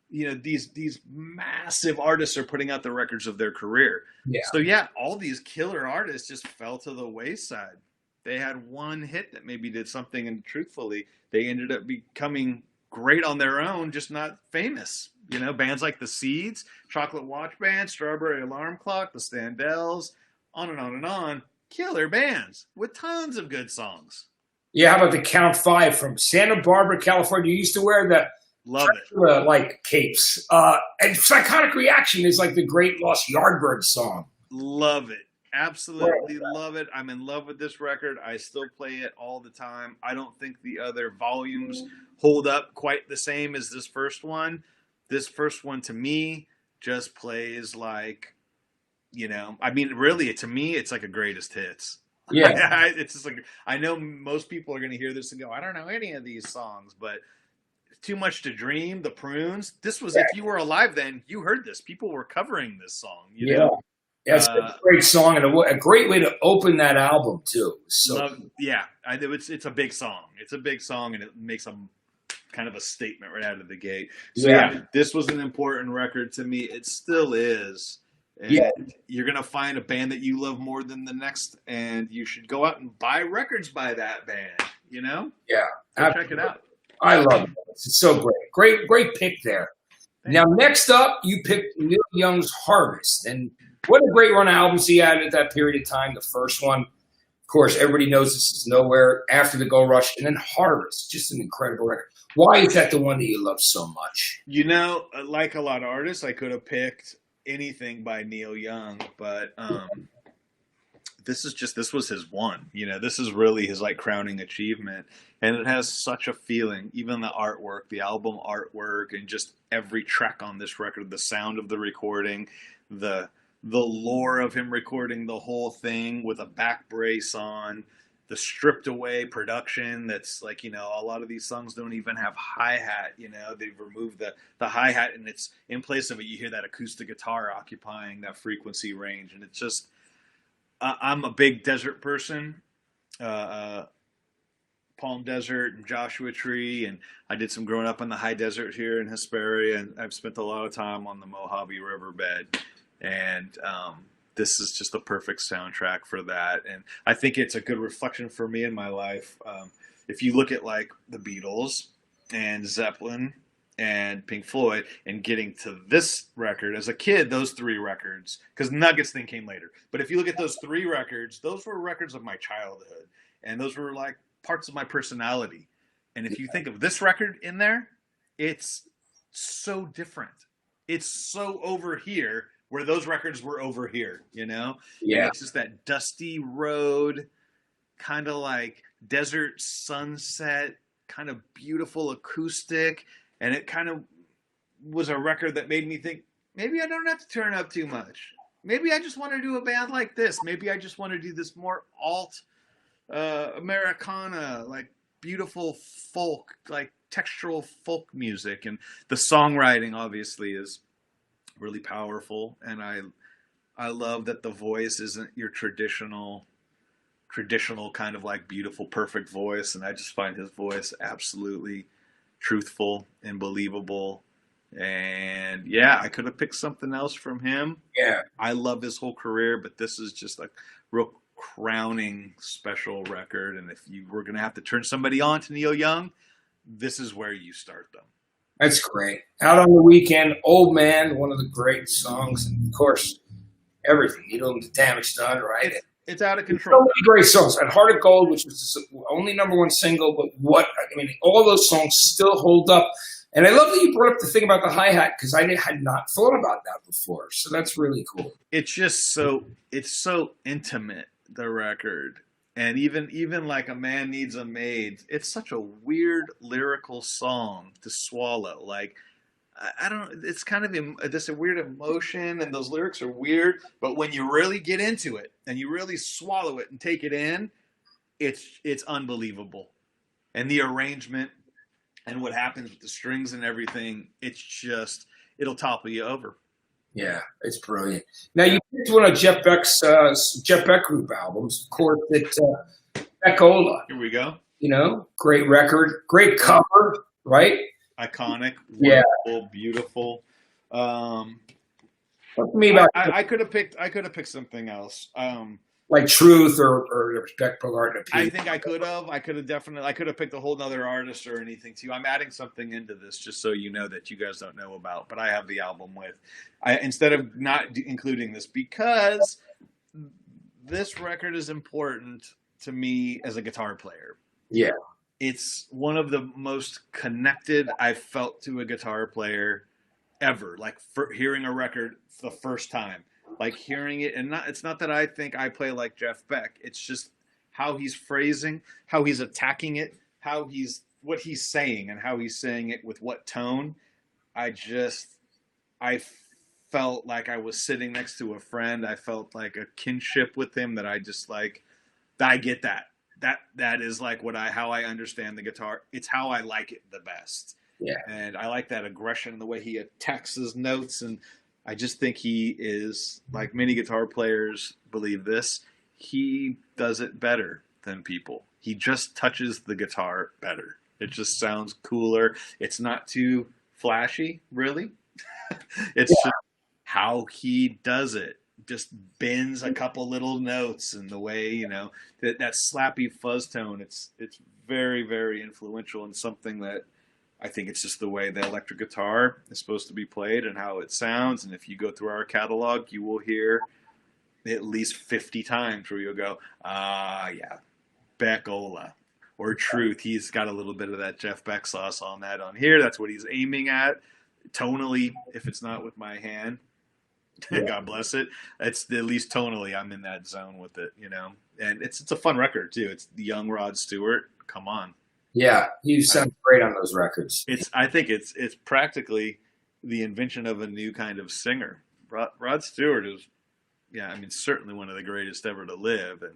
S2: you know, these massive artists are putting out the records of their career?
S1: Yeah.
S2: So yeah, all these killer artists just fell to the wayside. They had one hit that maybe did something, and truthfully, they ended up becoming great on their own, just not famous. You know, bands like the Seeds, Chocolate Watch Band, Strawberry Alarm Clock, the Standells, on and on and on. Killer bands with tons of good songs.
S1: Yeah, how about the Count Five from Santa Barbara, California? You used to wear the
S2: Love it.
S1: Like capes. And Psychotic Reaction is like the great Lost Yardbird song.
S2: Love it. Absolutely love it. I'm in love with this record. I still play it all the time. I don't think the other volumes hold up quite the same as this first one. This first one, to me, just plays like, you know, I mean, really, to me, it's like a greatest hits.
S1: Yeah.
S2: It's just like, I know most people are going to hear this and go, I don't know any of these songs, but Too Much to Dream, The Prunes. This was, if you were alive then, you heard this. People were covering this song. You know?
S1: Yeah, it's a great song and a great way to open that album too. So
S2: it's a big song. It's a big song, and it makes a kind of a statement right out of the gate. So yeah, this was an important record to me. It still is. And you're gonna find a band that you love more than the next, and you should go out and buy records by that band. You know?
S1: Yeah,
S2: check it out.
S1: I love it. It's so great pick there. Thanks. Now, next up, you picked Neil Young's Harvest, and what a great run of albums he had at that period of time. The first one, of course, everybody knows this is Nowhere, After the Gold Rush, and then Harvest, just an incredible record. Why is that the one that you love so much?
S2: You know, like a lot of artists, I could have picked anything by Neil Young, but this was his one. You know, this is really his like crowning achievement, and it has such a feeling. Even the artwork, the album artwork, and just every track on this record, the sound of the recording, the lore of him recording the whole thing with a back brace on, the stripped away production that's like, you know, a lot of these songs don't even have hi-hat, you know, they've removed the hi-hat, and it's in place of it, you hear that acoustic guitar occupying that frequency range, and it's just, I'm a big desert person, Palm Desert and Joshua Tree, and I did some growing up in the high desert here in Hesperia, and I've spent a lot of time on the Mojave Riverbed. And this is just the perfect soundtrack for that. And I think it's a good reflection for me in my life. If you look at like the Beatles and Zeppelin and Pink Floyd and getting to this record as a kid, those three records, because Nuggets thing came later. But if you look at those three records, those were records of my childhood. And those were like parts of my personality. And if you think of this record in there, it's so different. It's so over here where those records were over here, you know?
S1: Yeah.
S2: And it's just that dusty road, kind of like desert sunset, kind of beautiful acoustic. And it kind of was a record that made me think, maybe I don't have to turn up too much. Maybe I just want to do a band like this. Maybe I just want to do this more alt Americana, like beautiful folk, like textural folk music. And the songwriting obviously is really powerful. And I love that the voice isn't your traditional kind of like beautiful, perfect voice. And I just find his voice absolutely truthful and believable. And yeah, I could have picked something else from him.
S1: Yeah.
S2: I love his whole career, but this is just a real crowning special record. And if you were going to have to turn somebody on to Neil Young, this is where you start them.
S1: That's great. Out on the Weekend, Old Man, one of the great songs. And of course, everything. You know, the damage done, right?
S2: It's out of control.
S1: So many great songs. And Heart of Gold, which was the only #1 single, but all those songs still hold up. And I love that you brought up the thing about the hi-hat, because I had not thought about that before. So that's really cool.
S2: It's just it's so intimate, the record. And even like A Man Needs a Maid, it's such a weird lyrical song to swallow. Like, I don't, it's kind of this a weird emotion, and those lyrics are weird. But when you really get into it and you really swallow it and take it in, it's unbelievable. And the arrangement and what happens with the strings and everything, it's just, it'll topple you over.
S1: Yeah, it's brilliant. Now, you picked one of Jeff Beck group albums, of course, Beck Ola.
S2: Here we go.
S1: You know, great record, great cover, right?
S2: Iconic,
S1: yeah,
S2: wonderful, beautiful.
S1: Me about
S2: I could have picked something else.
S1: Like Truth or Beck Bogart.
S2: I think I could have picked a whole nother artist or anything too. I'm adding something into this just so you know that you guys don't know about, but I have the album instead of not including this, because this record is important to me as a guitar player.
S1: Yeah.
S2: It's one of the most connected I've felt to a guitar player ever. Like for hearing a record for the first time. Like hearing it, and it's not that I think I play like Jeff Beck. It's just how he's phrasing, how he's attacking it, what he's saying, and how he's saying it with what tone. I felt like I was sitting next to a friend. I felt like a kinship with him that I just like. I get that. That is like how I understand the guitar. It's how I like it the best.
S1: Yeah.
S2: And I like that aggression, the way he attacks his notes, and I just think he is, like many guitar players believe this, he does it better than people. He just touches the guitar better. It just sounds cooler. It's not too flashy, really. It's just how he does it. Just bends a couple little notes, and the way, that slappy fuzz tone, it's very, very influential, and something that I think it's just the way the electric guitar is supposed to be played and how it sounds. And if you go through our catalog, you will hear at least 50 times where you'll go, yeah, Beck Ola or Truth. He's got a little bit of that Jeff Beck sauce on here. That's what he's aiming at. Tonally, if it's not with my hand, God bless it. It's at least tonally, I'm in that zone with it, And it's a fun record too. It's the young Rod Stewart. Come on.
S1: Yeah, he sounds great on those records.
S2: I think it's practically the invention of a new kind of singer. Rod Stewart is, certainly one of the greatest ever to live, and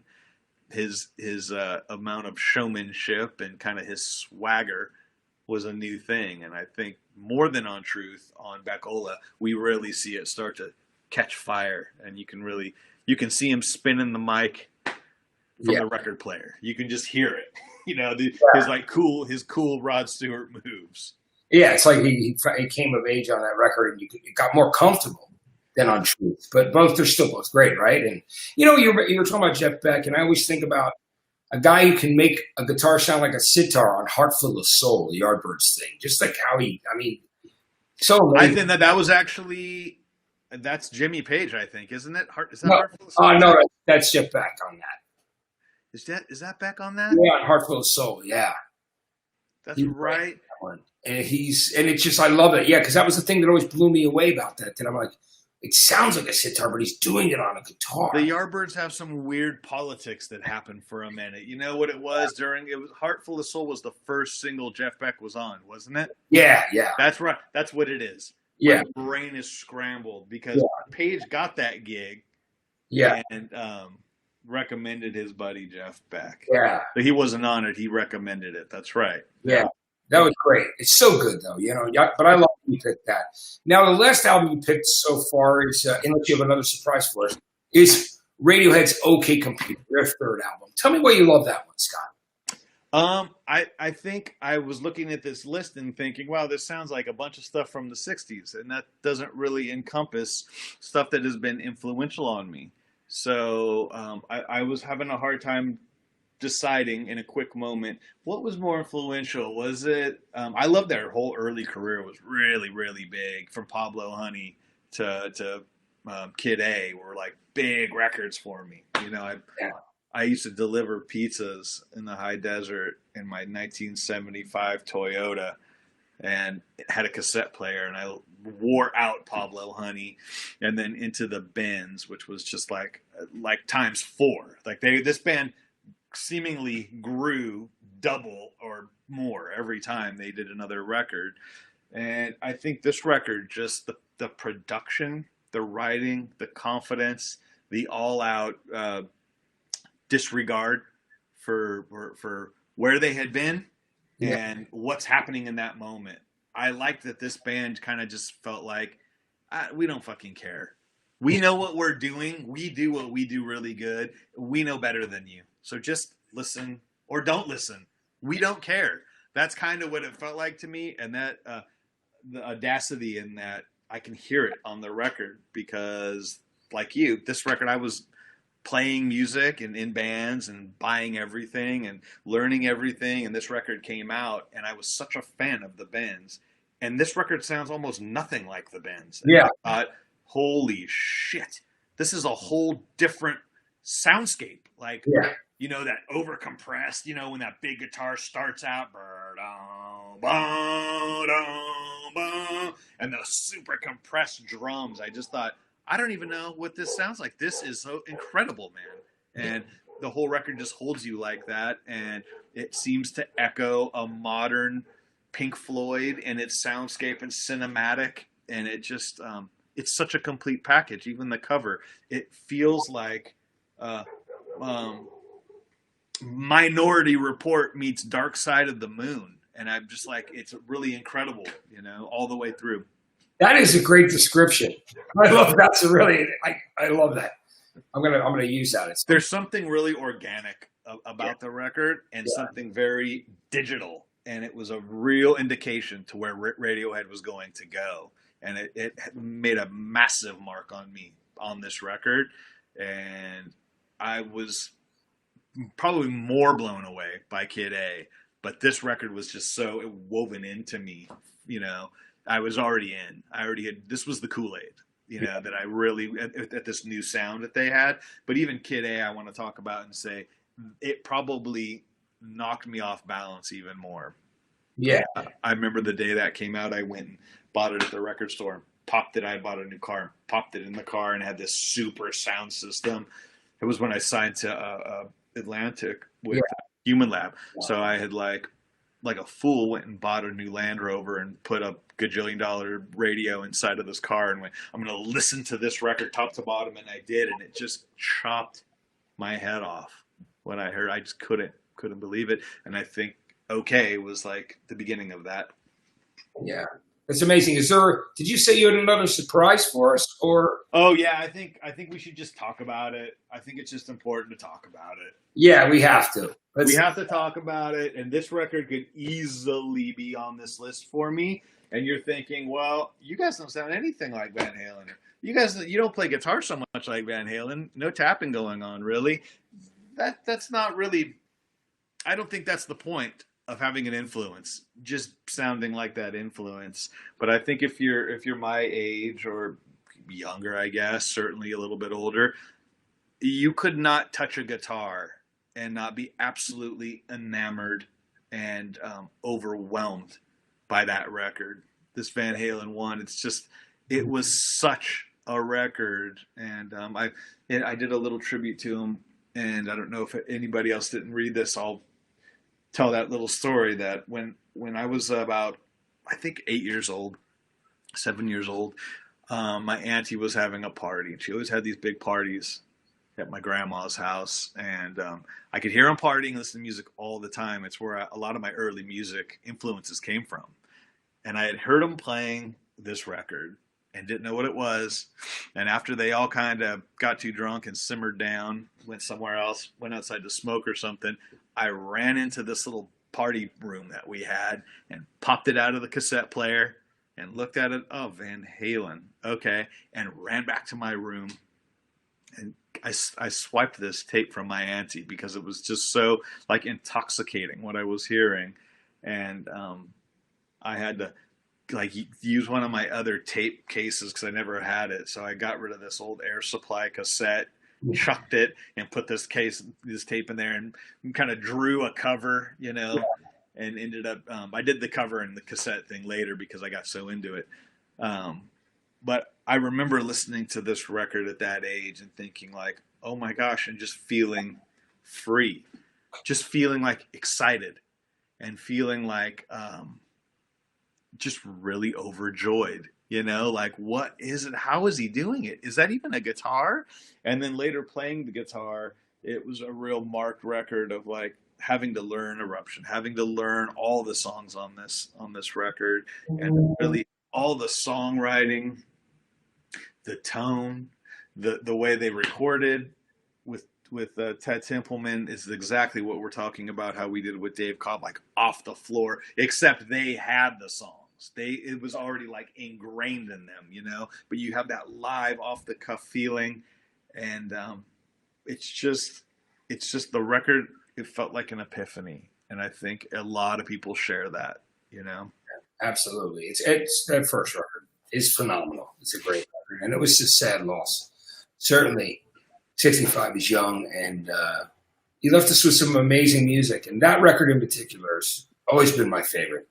S2: his amount of showmanship and kind of his swagger was a new thing. And I think more than on Truth, on Beck Ola, we really see it start to catch fire, and you can see him spinning the mic from the record player. You can just hear it. His cool Rod Stewart moves.
S1: Yeah, it's like he came of age on that record, and it got more comfortable. than on Truth. But both, they're still both great, right? And you were talking about Jeff Beck, and I always think about a guy who can make a guitar sound like a sitar on "Heart Full of Soul," the Yardbirds thing. Just like how so
S2: I
S1: amazing.
S2: think that was actually that's Jimmy Page. I think, isn't it? Is that
S1: No,
S2: Heart Full of Soul?
S1: no, that's Jeff Beck on that.
S2: Is that back on that?
S1: Yeah, on "Heart Full of Soul." Yeah,
S2: That's
S1: he
S2: right.
S1: that one. And it's just, I love it. Yeah, because that was the thing that always blew me away about that. And I'm like, it sounds like a sitar, but he's doing it on a guitar.
S2: The Yardbirds have some weird politics that happened for a minute. You know what it was Heart Full of Soul was the first single Jeff Beck was on, wasn't it?
S1: Yeah, yeah.
S2: That's right. That's what it is.
S1: Yeah.
S2: My brain is scrambled because Page got that gig.
S1: Yeah.
S2: And recommended his buddy Jeff Beck.
S1: Yeah.
S2: But he wasn't on it. He recommended it. That's right.
S1: Yeah. That was great. It's so good, though, but I love you picked that. Now, the last album you picked so far is, unless you have another surprise for us, is Radiohead's OK Computer, their third album. Tell me why you love that one, Scott.
S2: I think I was looking at this list and thinking, wow, this sounds like a bunch of stuff from the 60s, and that doesn't really encompass stuff that has been influential on me. So I was having a hard time deciding in a quick moment what was more influential. Was it I love their whole early career was really, really big, from Pablo Honey to Kid A were like big records for me. I used to deliver pizzas in the high desert in my 1975 Toyota, and it had a cassette player, and I wore out Pablo Honey, and then into the Benz, which was just like times 4. Like this band seemingly grew double or more every time they did another record. And I think this record, just the production, the writing, the confidence, the all-out disregard for where they had been and what's happening in that moment. I liked that this band kind of just felt like, we don't fucking care. We know what we're doing. We do what we do really good. We know better than you. So just listen or don't listen. We don't care. That's kind of what it felt like to me. And that the audacity in that, I can hear it on the record, because like you, this record, I was playing music and in bands and buying everything and learning everything. And this record came out, and I was such a fan of the Bends. And this record sounds almost nothing like the Bends. And
S1: yeah.
S2: I thought, holy shit, this is a whole different soundscape. Like, that overcompressed, when that big guitar starts out, and the super compressed drums. I just thought, I don't even know what this sounds like. This is so incredible, man. And the whole record just holds you like that. And it seems to echo a modern Pink Floyd in its soundscape and cinematic. And it just, it's such a complete package. Even the cover, it feels like Minority Report meets Dark Side of the Moon. And I'm just like, it's really incredible, all the way through.
S1: That is a great description. I love that's really. I love that. I'm gonna use that.
S2: There's something really organic about the record, and something very digital, and it was a real indication to where Radiohead was going to go, and it made a massive mark on me on this record, and I was probably more blown away by Kid A, but this record was just so woven into me, I was already in. This was the Kool-Aid, that I really, at this new sound that they had. But even Kid A, I want to talk about and say, it probably knocked me off balance even more.
S1: Yeah.
S2: I remember the day that came out, I went and bought it at the record store, popped it. I bought a new car, popped it in the car, and had this super sound system. It was when I signed to Atlantic with Human Lab. So I had like a fool went and bought a new Land Rover and put a gajillion-dollar radio inside of this car and went, I'm going to listen to this record top to bottom. And I did. And it just chopped my head off when I heard. I just couldn't believe it. And I think OK was like the beginning of that.
S1: Yeah. That's amazing. Did you say you had another surprise for us, or?
S2: Oh yeah, I think we should just talk about it. I think it's just important to talk about it.
S1: Yeah, we have to.
S2: We have to talk about it, and this record could easily be on this list for me. and you're thinking, well, you guys don't sound anything like Van Halen. You don't play guitar so much like Van Halen. No tapping going on, really. That's not really. I don't think that's the point of having an influence, just sounding like that influence. But I think if you're my age or younger, I guess, certainly a little bit older, you could not touch a guitar and not be absolutely enamored and overwhelmed by that record. This Van Halen one, it was such a record, and I did a little tribute to him. And I don't know if anybody else didn't read this. I'll tell that little story that when I was about, I think 8 years old, 7 years old, my auntie was having a party, and she always had these big parties at my grandma's house, and I could hear them partying and listen to music all the time. It's where a lot of my early music influences came from. And I had heard them playing this record and didn't know what it was. And after they all kind of got too drunk and simmered down, went somewhere else, went outside to smoke or something, I ran into this little party room that we had and popped it out of the cassette player and looked at it. Oh, Van Halen. Okay. And ran back to my room. And I swiped this tape from my auntie because it was just so like intoxicating what I was hearing. And I had to like use one of my other tape cases because I never had it. So I got rid of this old Air Supply cassette, chucked it, and put this tape in there, and kind of drew a cover, and ended up. I did the cover and the cassette thing later because I got so into it. But I remember listening to this record at that age and thinking like, oh my gosh, and just feeling free, just feeling like excited, and feeling like just really overjoyed, like what is it? How is he doing it? Is that even a guitar? And then later playing the guitar, it was a real marked record of like having to learn Eruption, having to learn all the songs on this record, and really all the songwriting, the tone, the way they recorded with Ted Templeman is exactly what we're talking about. How we did with Dave Cobb, like off the floor. Except they had the songs. It was already like ingrained in them, But you have that live off the cuff feeling, and it's just the record. It felt like an epiphany, and I think a lot of people share that.
S1: Absolutely. It's that first record is phenomenal. It's a great record, and it was a sad loss. Certainly, 65 is young, and he left us with some amazing music. And that record in particular has always been my favorite,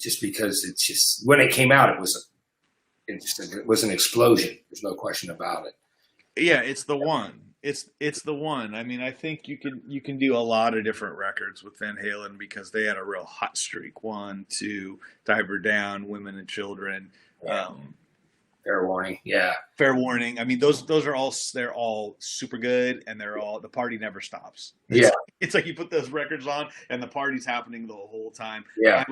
S1: just because it's just when it came out, it was an explosion. There's no question about it.
S2: Yeah, it's the one. It's the one. I mean, I think you can do a lot of different records with Van Halen because they had a real hot streak. 1, 2, Dive Her Down, Women and Children.
S1: Yeah. Fair Warning. Yeah.
S2: Fair Warning. I mean, those are they're all super good, and the party never stops. It's like you put those records on and the party's happening the whole time.
S1: Yeah.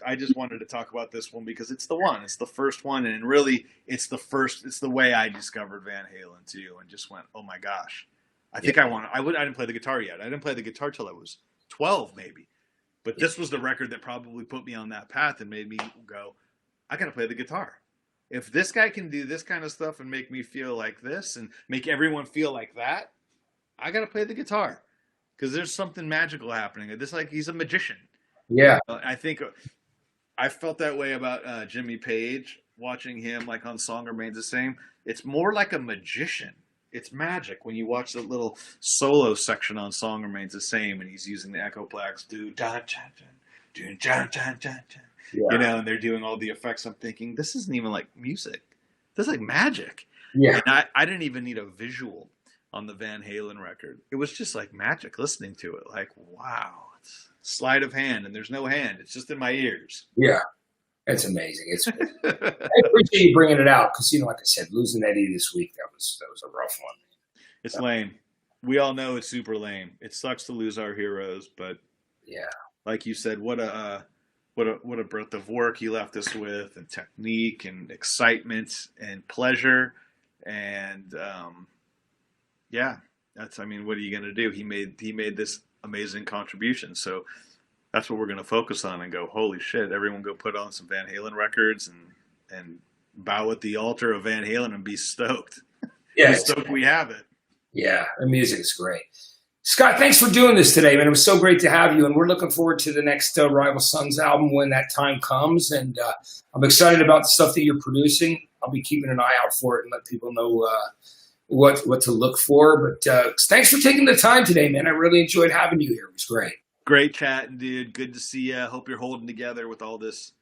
S2: I just wanted to talk about this one because it's the one. It's the first one, and really it's the way I discovered Van Halen too, and just went, "Oh my gosh." I think I didn't play the guitar yet. I didn't play the guitar till I was 12 maybe. But this was the record that probably put me on that path and made me go, "I got to play the guitar." If this guy can do this kind of stuff and make me feel like this and make everyone feel like that, I got to play the guitar because there's something magical happening. This like he's a magician.
S1: Yeah.
S2: I think I felt that way about Jimmy Page, watching him like on Song Remains the Same. It's more like a magician. It's magic when you watch the little solo section on Song Remains the Same, and he's using the Echoplex, and they're doing all the effects. I'm thinking, this isn't even like music. This is like magic.
S1: Yeah.
S2: And I didn't even need a visual on the Van Halen record. It was just like magic listening to it. Like, wow, it's sleight of hand, and there's no hand. It's just in my ears.
S1: Yeah. It's amazing. I appreciate you bringing it out because, like I said, losing Eddie this week, that was a rough one.
S2: It's lame. We all know it's super lame. It sucks to lose our heroes, but
S1: yeah, like
S2: you said, what a breadth of work he left us with, and technique, and excitement, and pleasure, and what are you gonna do? He made this amazing contribution. So that's what we're going to focus on and go, holy shit, everyone go put on some Van Halen records and bow at the altar of Van Halen and be stoked.
S1: Yeah,
S2: be stoked we have it.
S1: Yeah, the music is great. Scott, thanks for doing this today, man. It was so great to have you, and we're looking forward to the next Rival Sons album when that time comes, and I'm excited about the stuff that you're producing. I'll be keeping an eye out for it and let people know what to look for. But thanks for taking the time today, man. I really enjoyed having you here. It was great.
S2: Great chatting, dude. Good to see you. Hope you're holding together with all this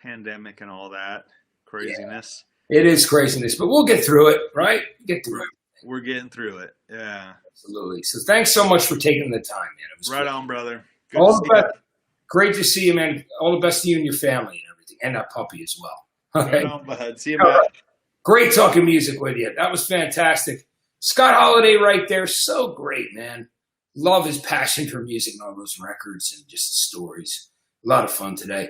S2: pandemic and all that craziness.
S1: Yeah, it is craziness, but we'll get through it, right? Get through it.
S2: We're getting through it. Yeah.
S1: Absolutely. So thanks so much for taking the time, man. It was
S2: right
S1: great.
S2: On, brother. Good
S1: All
S2: to
S1: the
S2: see
S1: best. Great to see you, man. All the best to you and your family and everything, and that puppy as well.
S2: you. Right on, bud. See you, man.
S1: Great talking music with you. That was fantastic. Scott Holiday right there. So great, man. Love his passion for music and all those records and just stories. A lot of fun today.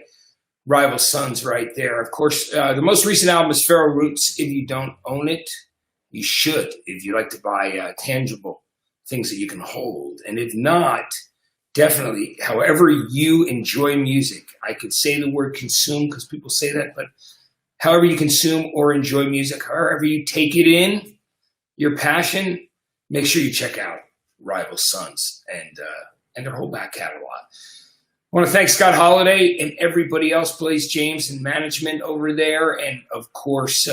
S1: Rival Sons right there. Of course, the most recent album is Feral Roots. If you don't own it, you should. If you like to buy tangible things that you can hold. And if not, definitely, however you enjoy music. I could say the word consume because people say that, but however you consume or enjoy music, however you take it in, your passion, make sure you check out Rival Sons and their whole back catalog. I want to thank Scott Holiday and everybody else, Blaze James and management over there, and of course,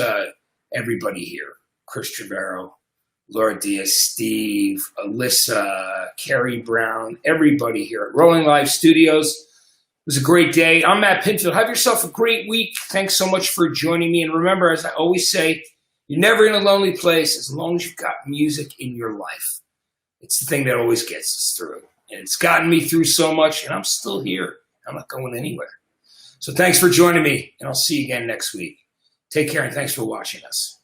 S1: everybody here, Chris Trevero, Laura Diaz, Steve, Alyssa, Carrie Brown, everybody here at Rolling Live Studios. It was a great day. I'm Matt Pinfield. Have yourself a great week. Thanks so much for joining me. And remember, as I always say, you're never in a lonely place as long as you've got music in your life. It's the thing that always gets us through. And it's gotten me through so much, and I'm still here. I'm not going anywhere. So thanks for joining me, and I'll see you again next week. Take care, and thanks for watching us.